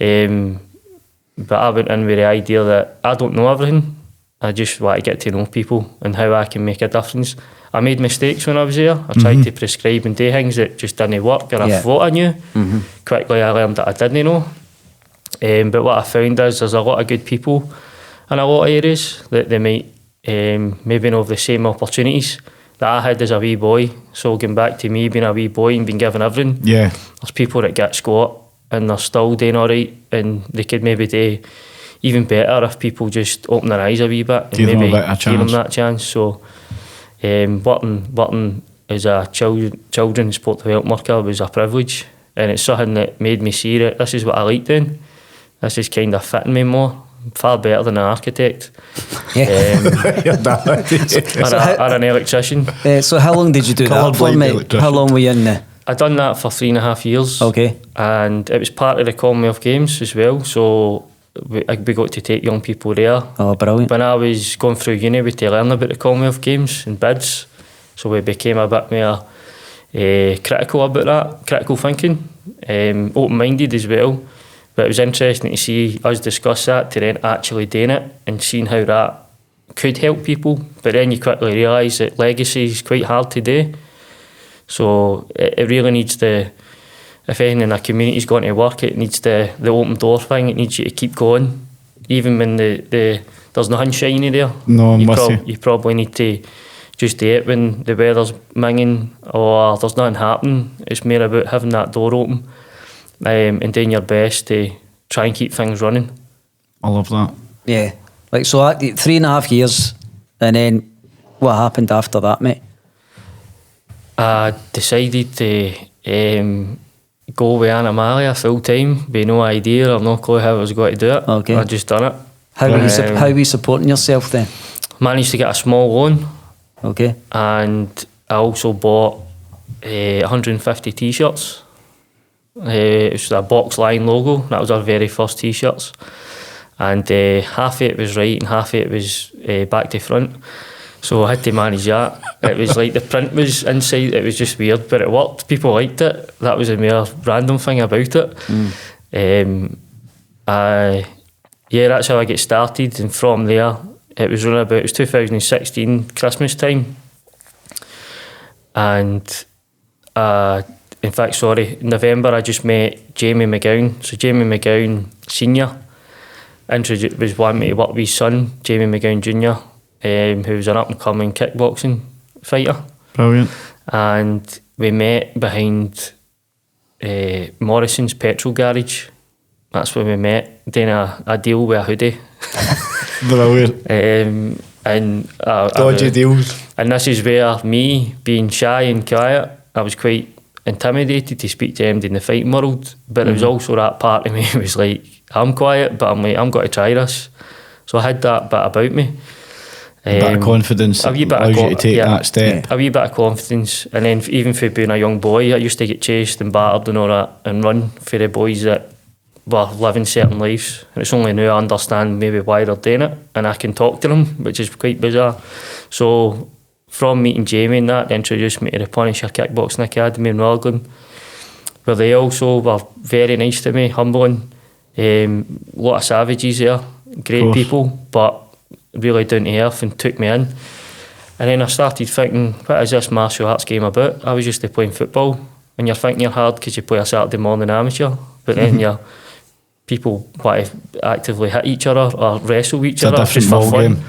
But I went in with the idea that I don't know everything. I just want to get to know people and how I can make a difference. I made mistakes when I was there. I tried to prescribe and do things that just didn't work, or I thought I knew. Quickly I learned that I didn't know. But what I found is there's a lot of good people in a lot of areas that they might maybe not have the same opportunities that I had as a wee boy. So going back to me being a wee boy and being given everything, there's people that get squat and they're still doing alright, and they could maybe do even better if people just open their eyes a wee bit and maybe give them that chance. So working as a children's sport development worker was a privilege, and it's something that made me see that this is what I like doing. This is kind of fitting me more, far better than an architect or an electrician. So how long did you do that for, mate? How long were you in there? I done that for 3.5 years. Okay. And it was part of the Commonwealth Games as well, so we got to take young people there. Oh, brilliant. When I was going through uni, we had to learn about the Commonwealth Games and bids, so we became a bit more critical about that, critical thinking, open-minded as well. But it was interesting to see us discuss that, to then actually doing it and seeing how that could help people. But then you quickly realise that legacy is quite hard to do. So it really needs if anything in a community's going to work, it needs the open door thing. It needs you to keep going, even when there's nothing shiny there. No, you probably need to just do it when the weather's minging or there's nothing happening. It's more about having that door open and doing your best to try and keep things running. I love that. Yeah. Like, so 3.5 years, and then what happened after that, mate? I decided to go with Animalia full time, with no idea or no clue how I was going to do it. Okay. I just done it. How were you supporting yourself then? Managed to get a small loan. Okay. And I also bought 150 t-shirts. It was a box line logo. That was our very first t-shirts. And half of it was right and half of it was back to front. So I had to manage that. It was like the print was inside, it was just weird, but it worked. People liked it. That was a mere random thing about it. That's how I get started, and from there it was 2016 Christmas time, and in November I just met Jamie McGowan. So Jamie McGowan Senior was wanting me to work with his son, Jamie McGowan Junior, who was an up and coming kickboxing fighter. Brilliant. And we met behind Morrison's petrol garage. That's where we met, doing a deal with a hoodie. Brilliant. Dodgy deals. And this is where me, being shy and quiet, I was quite intimidated to speak to him in the fighting world. But it was also that part of me was like, I'm quiet, but I'm like, I'm going to try this. So I had that bit about me. A bit of confidence allows you to take that step. A wee bit of confidence. And then even for being a young boy, I used to get chased and battered and all that, and run for the boys that were living certain lives. And it's only now I understand maybe why they're doing it, and I can talk to them, which is quite bizarre. So from meeting Jamie and that, they introduced me to the Punisher Kickboxing Academy in Raglan, where they also were very nice to me, humbling. A lot of savages there, great people, but really down to earth, and took me in. And then I started thinking, what is this martial arts game about? I was used to playing football, and you're thinking you're hard because you play a Saturday morning amateur, but then people want to actively hit each other or wrestle each other just for fun.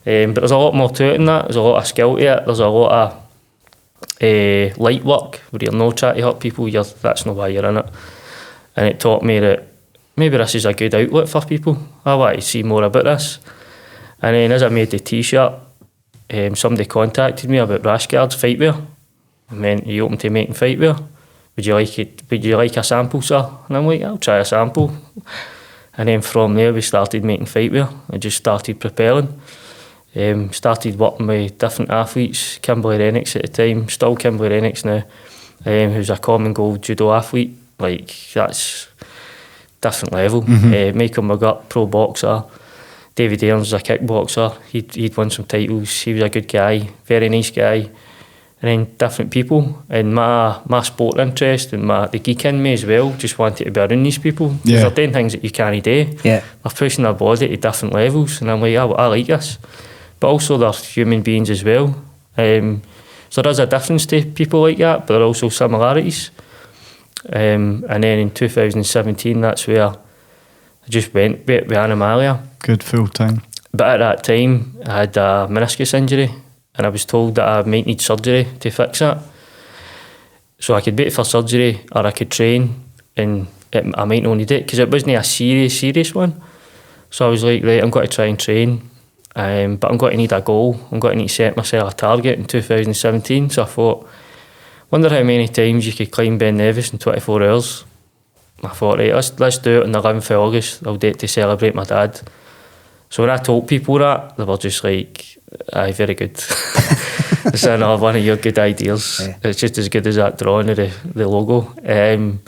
But there's a lot more to it than that. There's a lot of skill to it. There's a lot of light work, where you're not trying to hurt people, that's not why you're in it. And it taught me that maybe this is a good outlet for people. I want to see more about this. And then as I made the t-shirt, somebody contacted me about rash guards, fightwear. I meant, are you open to making fightwear? Would you like it? Would you like a sample, sir? And I'm like, I'll try a sample. And then from there we started making fightwear. I just started preparing. Started working with different athletes. Kimberly Rennicks at the time, still Kimberly Rennicks now, who's a common gold judo athlete. Like, that's different level. Michael McGutt, pro boxer. David Aarons was a kickboxer. He'd won some titles. He was a good guy, very nice guy. And then different people. And my sport interest and the geek in me as well, just wanted to be around these people. Yeah. They're doing things that you can't do. Yeah. They're pushing their body to different levels. And I'm like, I like this. But also they're human beings as well. So there's a difference to people like that, but there are also similarities. And then in 2017, that's where I just went with Animalia. Good full time. But at that time, I had a meniscus injury, and I was told that I might need surgery to fix it. So I could wait for surgery, or I could train, and I might not need it, because it wasn't a serious one. So I was like, right, I'm going to try and train, but I'm going to need a goal. I'm going to need to set myself a target in 2017. So I thought, wonder how many times you could climb Ben Nevis in 24 hours. I thought, right, let's do it on the 11th of August. I'll do it to celebrate my dad. So when I told people that, they were just like, aye, very good. It's another one of your good ideas. Yeah. It's just as good as that drawing of the logo. And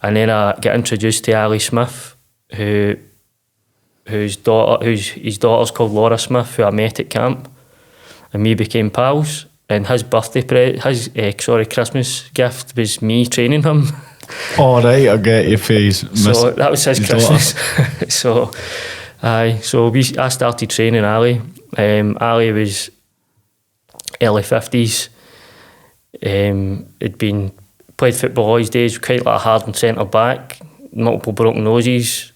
then I get introduced to Ali Smith, his daughter's called Laura Smith, who I met at camp, and we became pals. And his Christmas gift was me training him. All right, I get your face. So that was his Christmas. So I started training Ali. Ali was early 50s. He'd played football all his days, quite like a hardened centre back, multiple broken noses.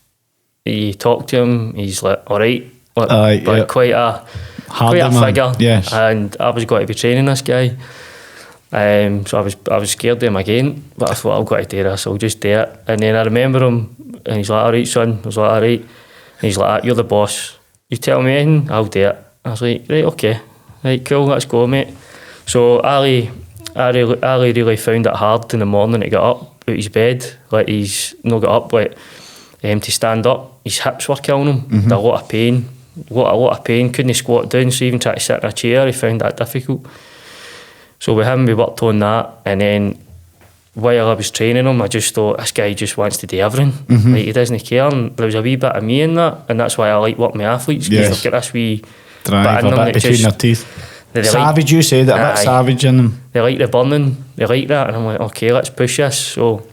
You talk to him, he's like, all right, but quite a figure. Yes. And I was going to be training this guy. So I was scared of him again, but I thought, I've got to do this, I'll just do it. And then I remember him, and he's like, all right, son. I was like, all right. And he's like, you're the boss. You tell me anything, I'll do it. I was like, right, okay. Right, cool, let's go, mate. So Ali really found it hard in the morning to get up out of his bed. Like, he's not got up, like, to stand up. His hips were killing him. He had a lot of pain. A lot of pain. Couldn't squat down, so even trying to sit in a chair, he found that difficult. So with him, we worked on that, and then while I was training him, I just thought, this guy just wants to do everything. Like, he doesn't care, and there was a wee bit of me in that, and that's why I like working with athletes, because they've got this wee drive, bit in them bit between their teeth. Savage, you said that, a bit savage in them. They like the burning, they like that, and I'm like, okay, let's push this. So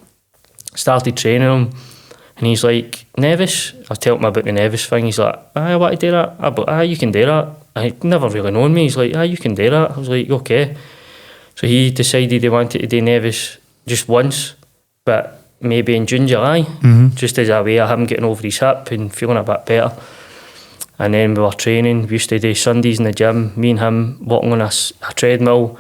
started training him, and he's like, Nevis, I tell him about the Nevis thing. He's like, I want to do that. I'm like, you can do that. I never really known me. He's like, you can do that. I was like, okay. So he decided he wanted to do Nevis just once, but maybe in June, July, just as a way of him getting over his hip and feeling a bit better. And then we were training. We used to do Sundays in the gym, me and him walking on a treadmill,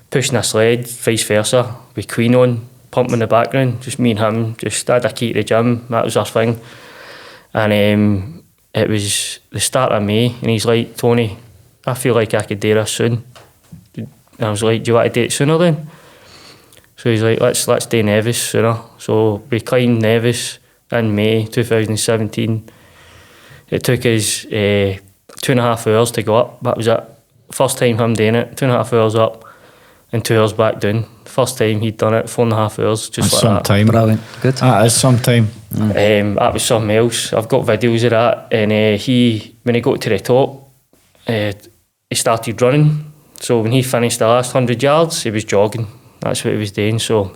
pushing a sled, vice versa, with Queen on, pumping in the background, just me and him, just had a key to the gym, that was our thing. And it was the start of May, and he's like, Tony, I feel like I could do this soon. And I was like, do you want to do it sooner then? So he's like, let's do Nevis sooner. So we climbed Nevis in May 2017. It took us 2.5 hours to go up. That was it. First time him doing it, 2.5 hours up and 2 hours back down. First time he'd done it, 4.5 hours, just that's like that. Time. Brilliant. Good. That is some time. That was something else. I've got videos of that. And when he got to the top, he started running. So when he finished the last 100 yards, he was jogging. That's what he was doing. So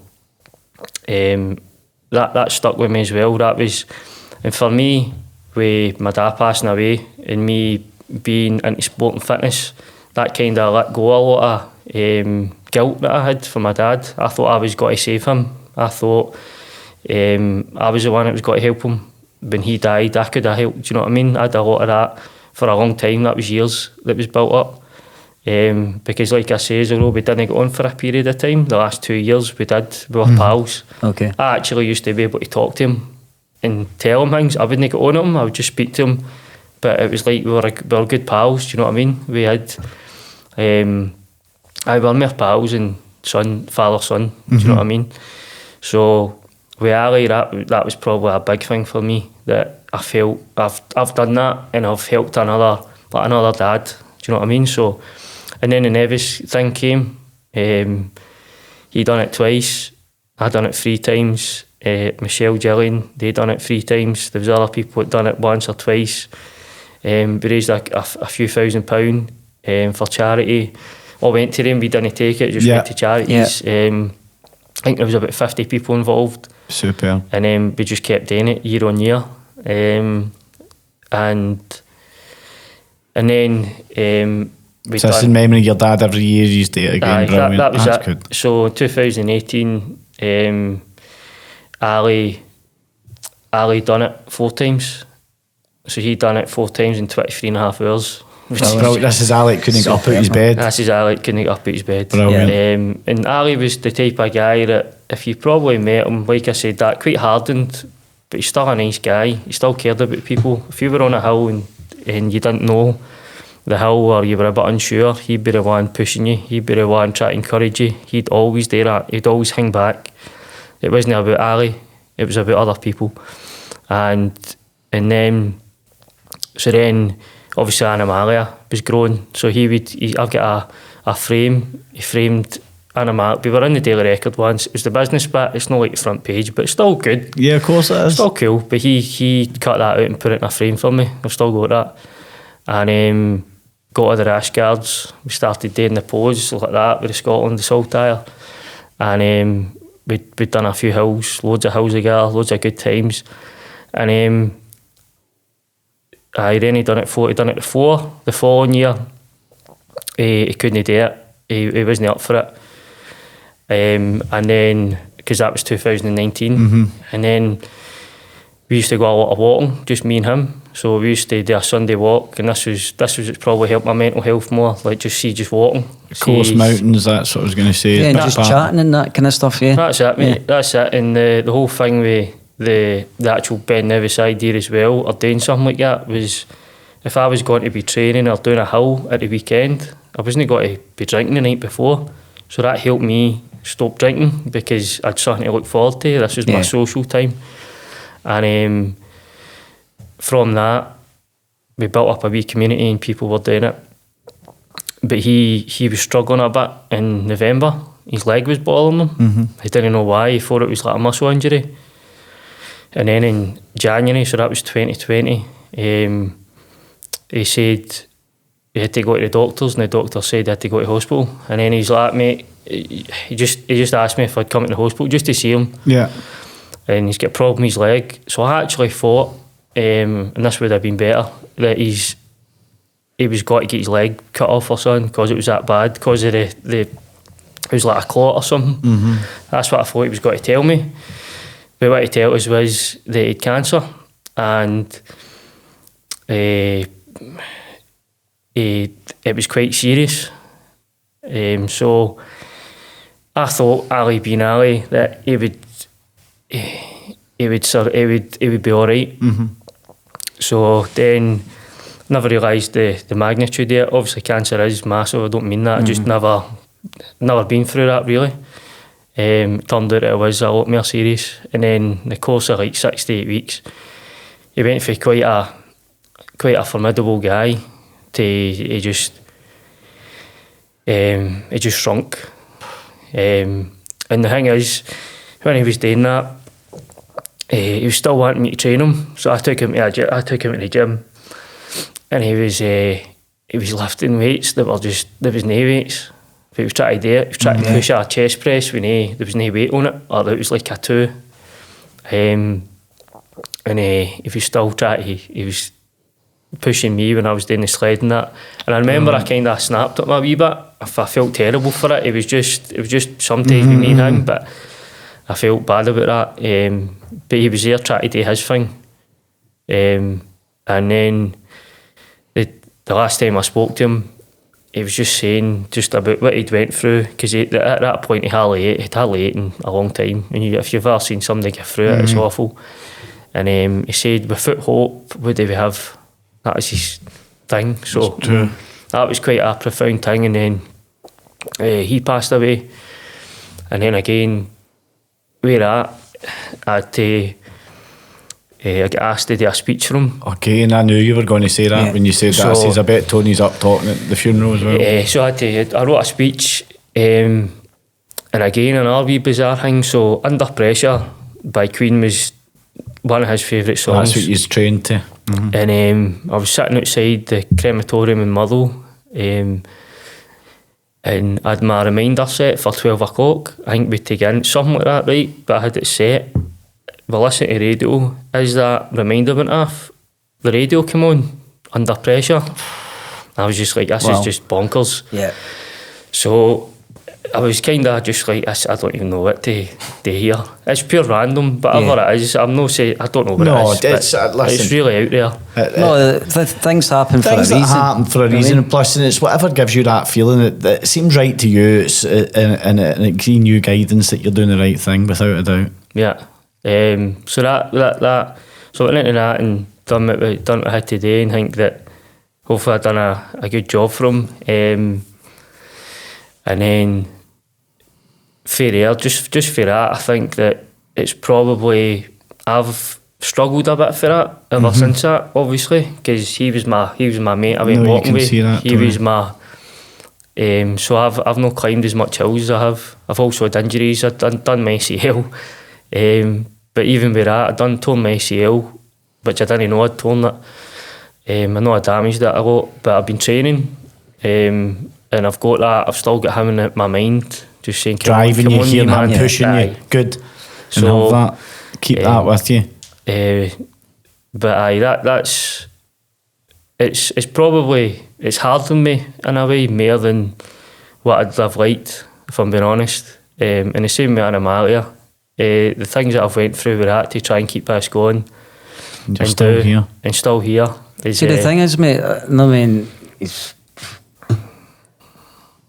that stuck with me as well. And for me, with my dad passing away and me being into sport and fitness, that kind of let go a lot of guilt that I had for my dad. I thought I was going to save him. I thought I was the one that was going to help him. When he died, I could have helped, do you know what I mean? I had a lot of that for a long time. That was years that was built up. Because like I say, although we didn't get on for a period of time, the last 2 years we were pals. Okay. I actually used to be able to talk to him and tell him things. I wouldn't get on to him, I would just speak to him. But it was like we were good pals, do you know what I mean? We had, I were more pals and father, son, do you know what I mean? So with Ali, that was probably a big thing for me, that I felt I've done that and I've helped another dad, do you know what I mean? So, and then the Nevis thing came, he done it twice, I done it 3 times, Michelle, Gillian, they done it 3 times, there was other people that done it once or twice. We raised a few £1,000 for charity. I went to them, we didn't take it, just went to charities. I think there was about 50 people involved. Super. And then we just kept doing it year on year. And then we So that's in memory of your dad every year you used to do it again. Brilliant. That was That's it. good. So in 2018, Ali done it 4 times. So he done it 4 times in 23 and a half hours. Brilliant. This is Alec couldn't get up out his bed. This is Ali couldn't get up out his bed. Brilliant. And Ali was the type of guy that if you probably met him, like I said, that quite hardened, but he's still a nice guy. He still cared about people. If you were on a hill and you didn't know the hill or you were a bit unsure, he'd be the one pushing you. He'd be the one trying to encourage you. He'd always do that. He'd always hang back. It wasn't about Ali. It was about other people. And then obviously Animalia was growing, so I've got a frame. He framed Animalia. We were in the Daily Record once. It was the business bit. It's not like the front page, but it's still good. Yeah, of course it is. Still cool. But he cut that out and put it in a frame for me. I've still got that. And got to the rash guards. We started doing the pose like that with the Scotland, the Saltire. And we'd done a few hills, loads of hills together, loads of good times. And then he done it the 4. The following year, he couldn't do it. He wasn't up for it. And then, because that was 2019, and then we used to go a lot of walking, just me and him. So we used to do a Sunday walk, and this was what probably helped my mental health more. Like just walking. Course mountains, that's what I was going to say. Yeah, and just chatting and that kind of stuff. Yeah, that's it, mate. Yeah. That's it. And the whole thing with the actual Ben Nevis idea as well, or doing something like that, was if I was going to be training or doing a hill at the weekend, I wasn't going to be drinking the night before. So that helped me stop drinking because I had something to look forward to. This was my social time. And from that, we built up a wee community and people were doing it. But he was struggling a bit in November. His leg was bothering him. He didn't know why. He thought it was like a muscle injury. And then in January, so that was 2020, he said he had to go to the doctors, and the doctor said he had to go to hospital. And then he's like, mate, he just asked me if I'd come to the hospital just to see him. Yeah. And he's got a problem with his leg. So I actually thought, and this would have been better, that he was got to get his leg cut off or something because it was that bad, because of it was like a clot or something. That's what I thought he was going to tell me. But what he told us was that he had cancer, and it was quite serious. So I thought, Ali being Ali, that he would be all right. So then never realised the magnitude of it. Obviously cancer is massive, I don't mean that. I just never been through that really. Turned out it was a lot more serious. And then in the course of like 6 to 8 weeks, he went for quite a formidable guy to he just shrunk. And the thing is, when he was doing that, he was still wanting me to train him. So I took him to the gym, and he was lifting weights that was no weights. But he was trying to do it. He was trying to push a chest press when there was no weight on it, or it was like a 2. And he was still he was pushing me when I was doing the sled and that. And I remember I kind of snapped at him a wee bit. I felt terrible for it. It was just sometimes with me and him, but I felt bad about that. But he was there trying to do his thing. And then the last time I spoke to him, he was just saying just about what he'd went through, because at that point he'd hardly eaten a long time, and if you've ever seen somebody get through it, it's awful. And he said, without hope, what do we have? That was his thing. So that was quite a profound thing. And then he passed away, and then again where I got asked to do a speech for him. Okay, and I knew you were going to say that when you said that. Says, I bet Tony's up talking at the funeral as well. So I wrote a speech, and again another wee bizarre thing. So Under Pressure by Queen was one of his favourite songs. That's what he's trained to. And I was sitting outside the crematorium in Motherwell, and I had my reminder set for 12 o'clock. I think we'd take in something like that, right? But I had it set. We listened to radio. As that reminder went off, the radio came on, Under Pressure. I was just like, this is just bonkers. Yeah. So I was kind of just like, I don't even know what to hear. It's pure random, but whatever it is, I'm not saying, I don't know what it is. It's really out there. Things happen for a reason. Things happen for a reason, and plus, and it's whatever gives you that feeling that it seems right to you, it's and it gives you guidance that you're doing the right thing, without a doubt. Yeah. So that so I went into that and done what I had today, and think that hopefully I've done a good job for him. And then for there, just for that, I think that it's probably, I've struggled a bit for that ever since that, obviously, because he was my mate. I went walking with. He was my. So I've not climbed as much hills as I have. I've also had injuries. I've done my ACL, but even with that, I've torn my ACL, which I didn't know I'd torn it. I know I damaged it a lot, but I've been training, and I've got that. I've still got him in my mind, just saying, driving you here, man, pushing you. Good. So that. Keep that with you. But that's it's probably hard on me in a way more than what I'd have liked, if I'm being honest. And the same with Animalia. The things that I've went through with that to try and keep this going, and still here. See, the thing is, mate, I mean,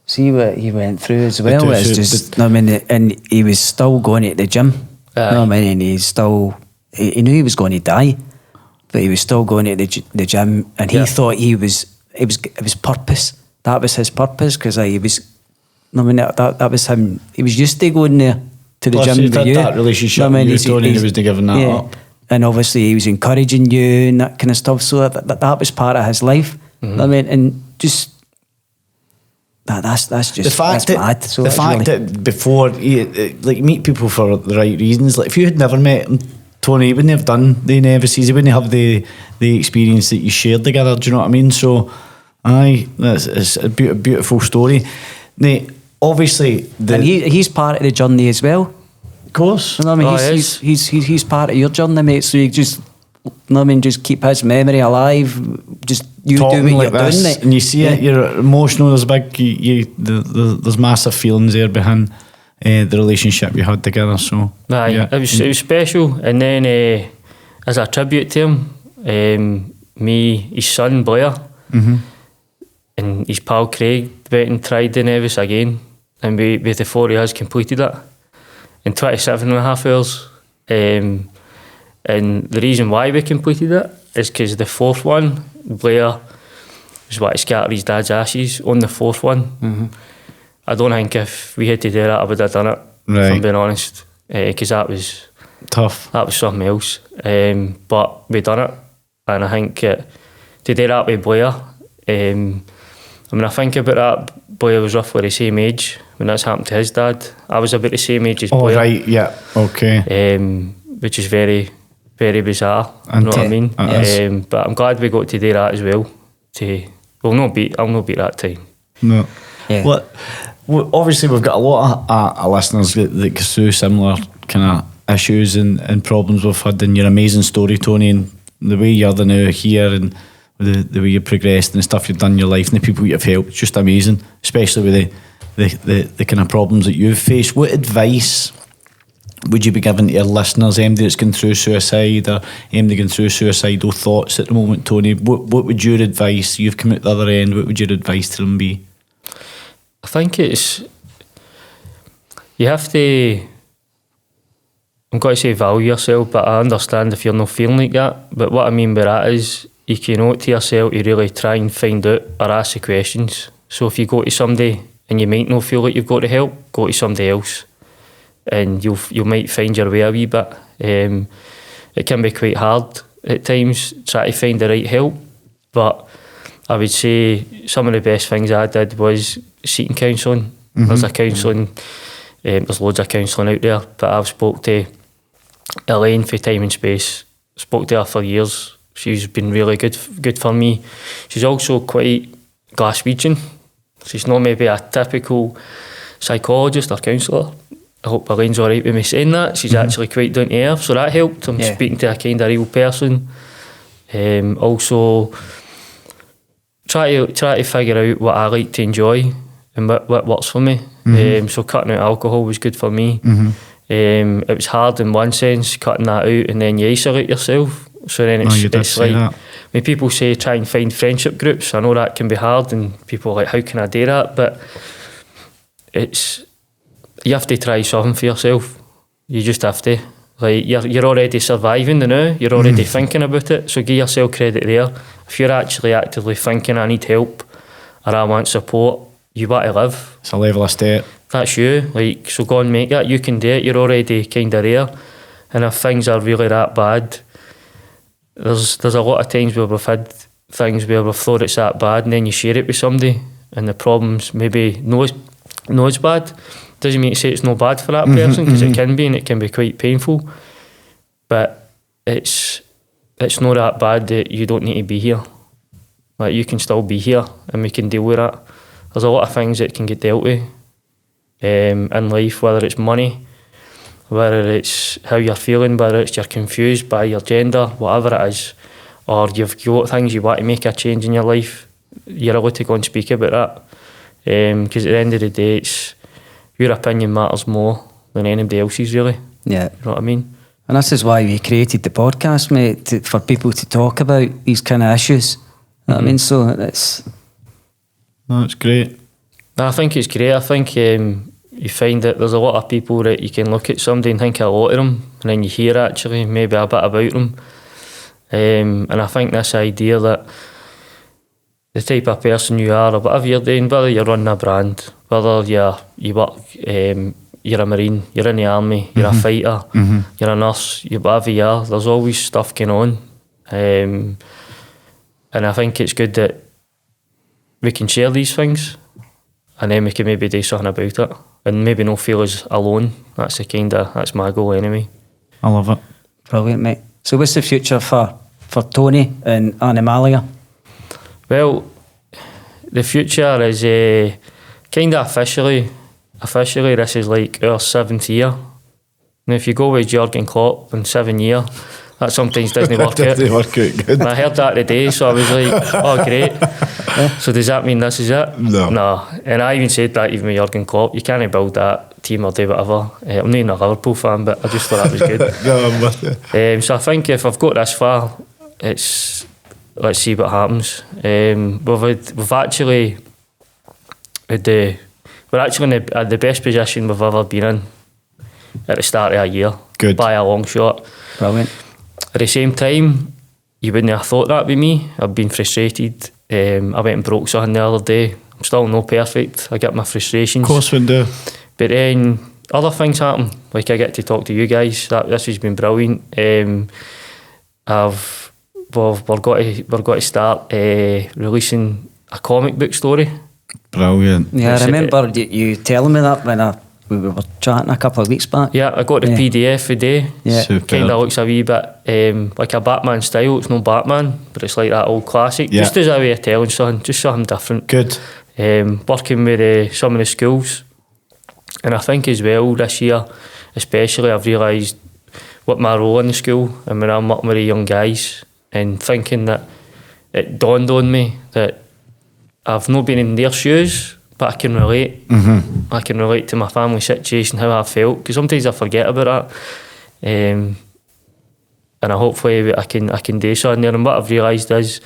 see what he went through as well. It's just, I mean, and he was still going to the gym. I mean, and he knew he was going to die, but he was still going to the gym, and he thought it was purpose. That was his purpose, because he was. I mean, that was him. He was used to going there to the gym with you. That relationship, he was giving that up. And obviously he was encouraging you and that kind of stuff. So that was part of his life. I mean, and just that's just the fact mad. So the fact that before like meet people for the right reasons. Like if you had never met him, Tony, you wouldn't have done the Nevises. You wouldn't have the experience that you shared together. Do you know what I mean? So, it's a beautiful story. Now, obviously, and he's part of the journey as well. Of course. You know what I mean? He's part of your journey, mate. So you just, you know what I mean, just keep his memory alive. Just you talking do what like you're this, doing, mate. and you see it. You're emotional. There's big. There's massive feelings there behind the relationship you had together. So it was special. And then as a tribute to him, his son Blair, and his pal Craig went and tried the Nevis again, and with the 4 years completed it in 27 and a half hours. And the reason why we completed it is because the fourth one, Blair was what, he scattered his dad's ashes on the fourth one. I don't think if we had to do that, I would have done it, if I'm being honest, because that was tough. That was something else. But we done it, and I think to do that with Blair, I mean, I think about that, Blair was roughly the same age when that's happened to his dad. I was about the same age as Blair. Oh, right, yeah, okay. Which is very, very bizarre, you know what I mean? But I'm glad we got to do that as well. I'll not beat that time. No. Yeah. Well, obviously, we've got a lot of listeners that go through similar kind of issues and problems we've had, and your amazing story, Tony, and the way you're now here, and the way you progressed and the stuff you've done in your life and the people you've helped, it's just amazing, especially with the kind of problems that you've faced. What advice would you be giving to your listeners, anybody that's going through suicide or anybody going through suicidal thoughts at the moment, Tony? What would your advice, you've come out the other end, what would your advice to them be? I think it's, you have to, I'm going to say value yourself, but I understand if you're not feeling like that. But what I mean by that is you can owe it to yourself to really try and find out or ask the questions. So if you go to somebody and you might not feel like you've got to help, go to somebody else and you might find your way a wee bit. It can be quite hard at times, try to find the right help, but I would say some of the best things I did was seeking counselling. There's a counselling, there's loads of counselling out there, but I've spoke to Elaine for Time and Space, spoke to her for years. She's been really good for me. She's also quite Glaswegian. She's not maybe a typical psychologist or counsellor. I hope Elaine's alright with me saying that. She's actually quite down to earth, so that helped. I'm speaking to a kind of real person. Also, try to figure out what I like to enjoy and what works for me. So cutting out alcohol was good for me. It was hard in one sense, cutting that out, and then you isolate yourself. So then it's like that. When people say try and find friendship groups, I know that can be hard, and people are like, how can I do that? But you have to try something for yourself. You just have to. Like you're already surviving the now. You're already thinking about it. So give yourself credit there. If you're actually actively thinking, I need help or I want support, you want to live. It's a level of state. That's you. Like, so go and make it. You can do it. You're already kind of there. And if things are really that bad, there's a lot of times where we've had things where we've thought it's that bad, and then you share it with somebody, and the problem's maybe knows bad. Doesn't mean to say it's no bad for that person, because it can be, and it can be quite painful. But it's not that bad that you don't need to be here. Like, you can still be here, and we can deal with that. There's a lot of things that can get dealt with in life, whether it's money, whether it's how you're feeling, whether it's you're confused by your gender, whatever it is, or you've got things you want to make a change in your life. You're allowed to go and speak about that, because at the end of the day, it's your opinion matters more than anybody else's, really. Yeah. You know what I mean? And this is why we created the podcast, mate, for people to talk about these kind of issues. You know what I mean? So it's... No, it's great. I think it's great. I think you find that there's a lot of people that you can look at somebody and think a lot of them, and then you hear actually maybe a bit about them. And I think this idea that the type of person you are, or whatever you're doing, whether you're running a brand, whether you work, you're a Marine, you're in the army, you're a fighter, you're a nurse, whatever you are, there's always stuff going on. And I think it's good that we can share these things, and then we can maybe do something about it, and maybe not feel as alone. That's my goal anyway. I love it. Brilliant, mate. So what's the future for Tony and Animalia? Well, the future is kind of officially this is like our 7th year. Now if you go with Jurgen Klopp in 7 years, that sometimes doesn't work out. Doesn't work out good. And I heard that today, so I was like, oh great. So does that mean this is it? No. And I even said that even with Jurgen Klopp, you can't build that team or do whatever. I'm not even a Liverpool fan, but I just thought that was good. No, I'm with you. So I think if I've got this far, let's see what happens. We've actually we're actually in the best position we've ever been in at the start of a year. Good. By a long shot. Brilliant. At the same time, you wouldn't have thought that with me. I've been frustrated. I went and broke something the other day. I'm still not perfect. I get my frustrations. Of course we do. But then other things happen. Like I get to talk to you guys. This has been brilliant. We're going to start releasing a comic book story. Brilliant. Yeah, I remember you telling me that when we were chatting a couple of weeks back. Yeah, I got the PDF today. Yeah. Superb. Kind of looks a wee bit like a Batman style. It's no Batman, but it's like that old classic. Yeah. Just as a way of telling something, just something different. Good. Working with some of the schools. And I think as well this year, especially, I've realised what my role in the school, and when I'm working with the young guys, and thinking that it dawned on me that I've not been in their shoes, but I can relate. I can relate to my family situation, how I felt, because sometimes I forget about that. And hopefully I can do something there. And what I've realised is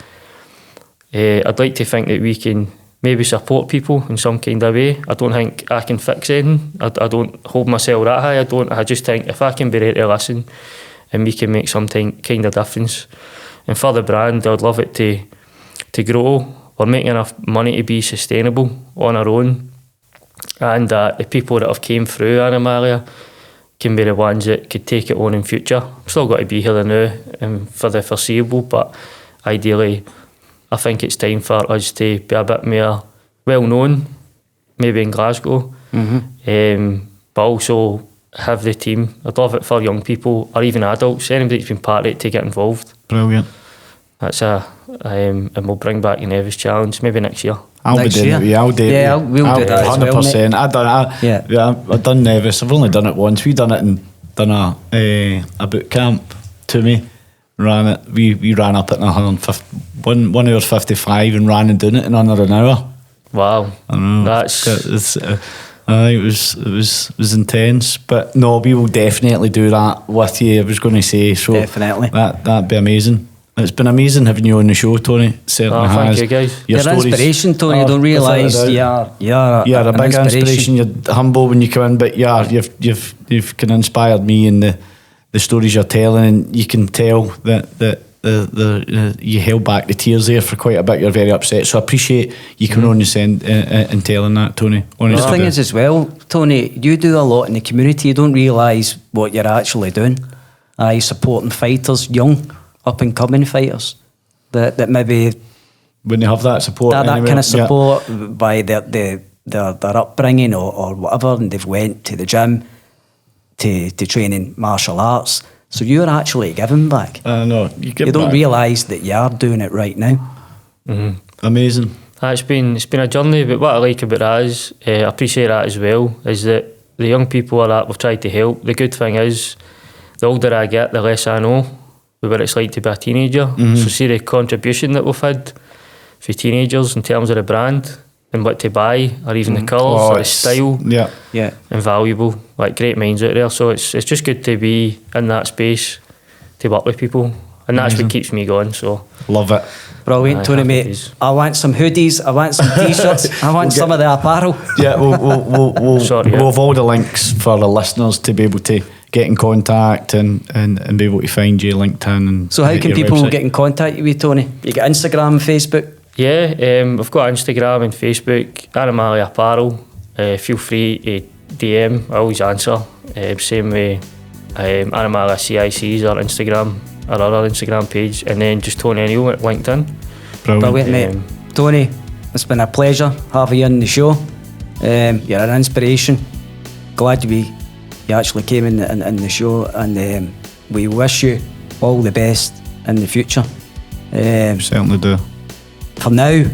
I'd like to think that we can maybe support people in some kind of way. I don't think I can fix anything. I don't hold myself that high. I just think if I can be ready to listen and we can make some kind of difference. And for the brand, I'd love it to grow. We're making enough money to be sustainable on our own. And the people that have came through Animalia can be the ones that could take it on in future. We've still got to be here now for the foreseeable, but ideally I think it's time for us to be a bit more well known, maybe in Glasgow, but also have the team. I'd love it for young people or even adults, anybody that's been part of it, to get involved. Brilliant. That's and we'll bring back the Nevis Challenge maybe next year. I'll be doing it. I'll do it. Yeah, we'll do that 100%. I've done Nevis. I've only done it once. We done it and done a boot camp to me. Ran it. We ran up at 1 hour 55 and ran and done it in under an hour. Wow, I know. That's. It was intense, but no, we will definitely do that with you. I was going to say, so definitely that'd be amazing. It's been amazing having you on the show, Tony. It certainly has. Thank you, guys. You're an inspiration, Tony. You don't realise you're a big inspiration. You're humble when you come in, but you've kind of inspired me in the stories you're telling, and you can tell that you held back the tears there for quite a bit. You're very upset, so I appreciate you coming on and telling that, Tony. Honestly. The thing is as well, Tony, you do a lot in the community. You don't realise what you're actually doing. Supporting fighters, young up and coming fighters that maybe when they have that support, that kind of support by their upbringing or whatever, and they've went to the gym to train in martial arts. So you're actually giving back. No, you don't realise that you are doing it right now. Mm-hmm. Amazing. It's been a journey, but what I like about that is, I appreciate that as well, is that the young people that we've tried to help. The good thing is, the older I get, the less I know about what it's like to be a teenager. So see the contribution that we've had for teenagers in terms of the brand and what to buy, or even the colours or the style. Yeah. Invaluable. Like, great minds out there. So it's just good to be in that space to work with people, and that's what keeps me going. So love it. Brilliant, Tony, mate. I want some hoodies, I want some t-shirts, I want some of the apparel. Yeah, we'll have all the links for the listeners to be able to get in contact and be able to find you LinkedIn. And so how can people get in contact with you, Tony? You got Instagram, Facebook? Yeah, we've got Instagram and Facebook, Animalia Apparel. Feel free to DM, I always answer. Same way, Animalia CIC's our Instagram, our other Instagram page, and then just Tony O'Neill at LinkedIn. Brilliant, mate. Tony, it's been a pleasure having you on the show. You're an inspiration. Glad you actually came in the show, and we wish you all the best in the future. Certainly do. For now,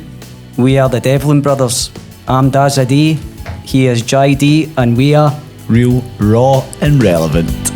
we are the Devlin brothers. I'm Daz Adi, he is Jai D, and we are Real, Raw and Relevant.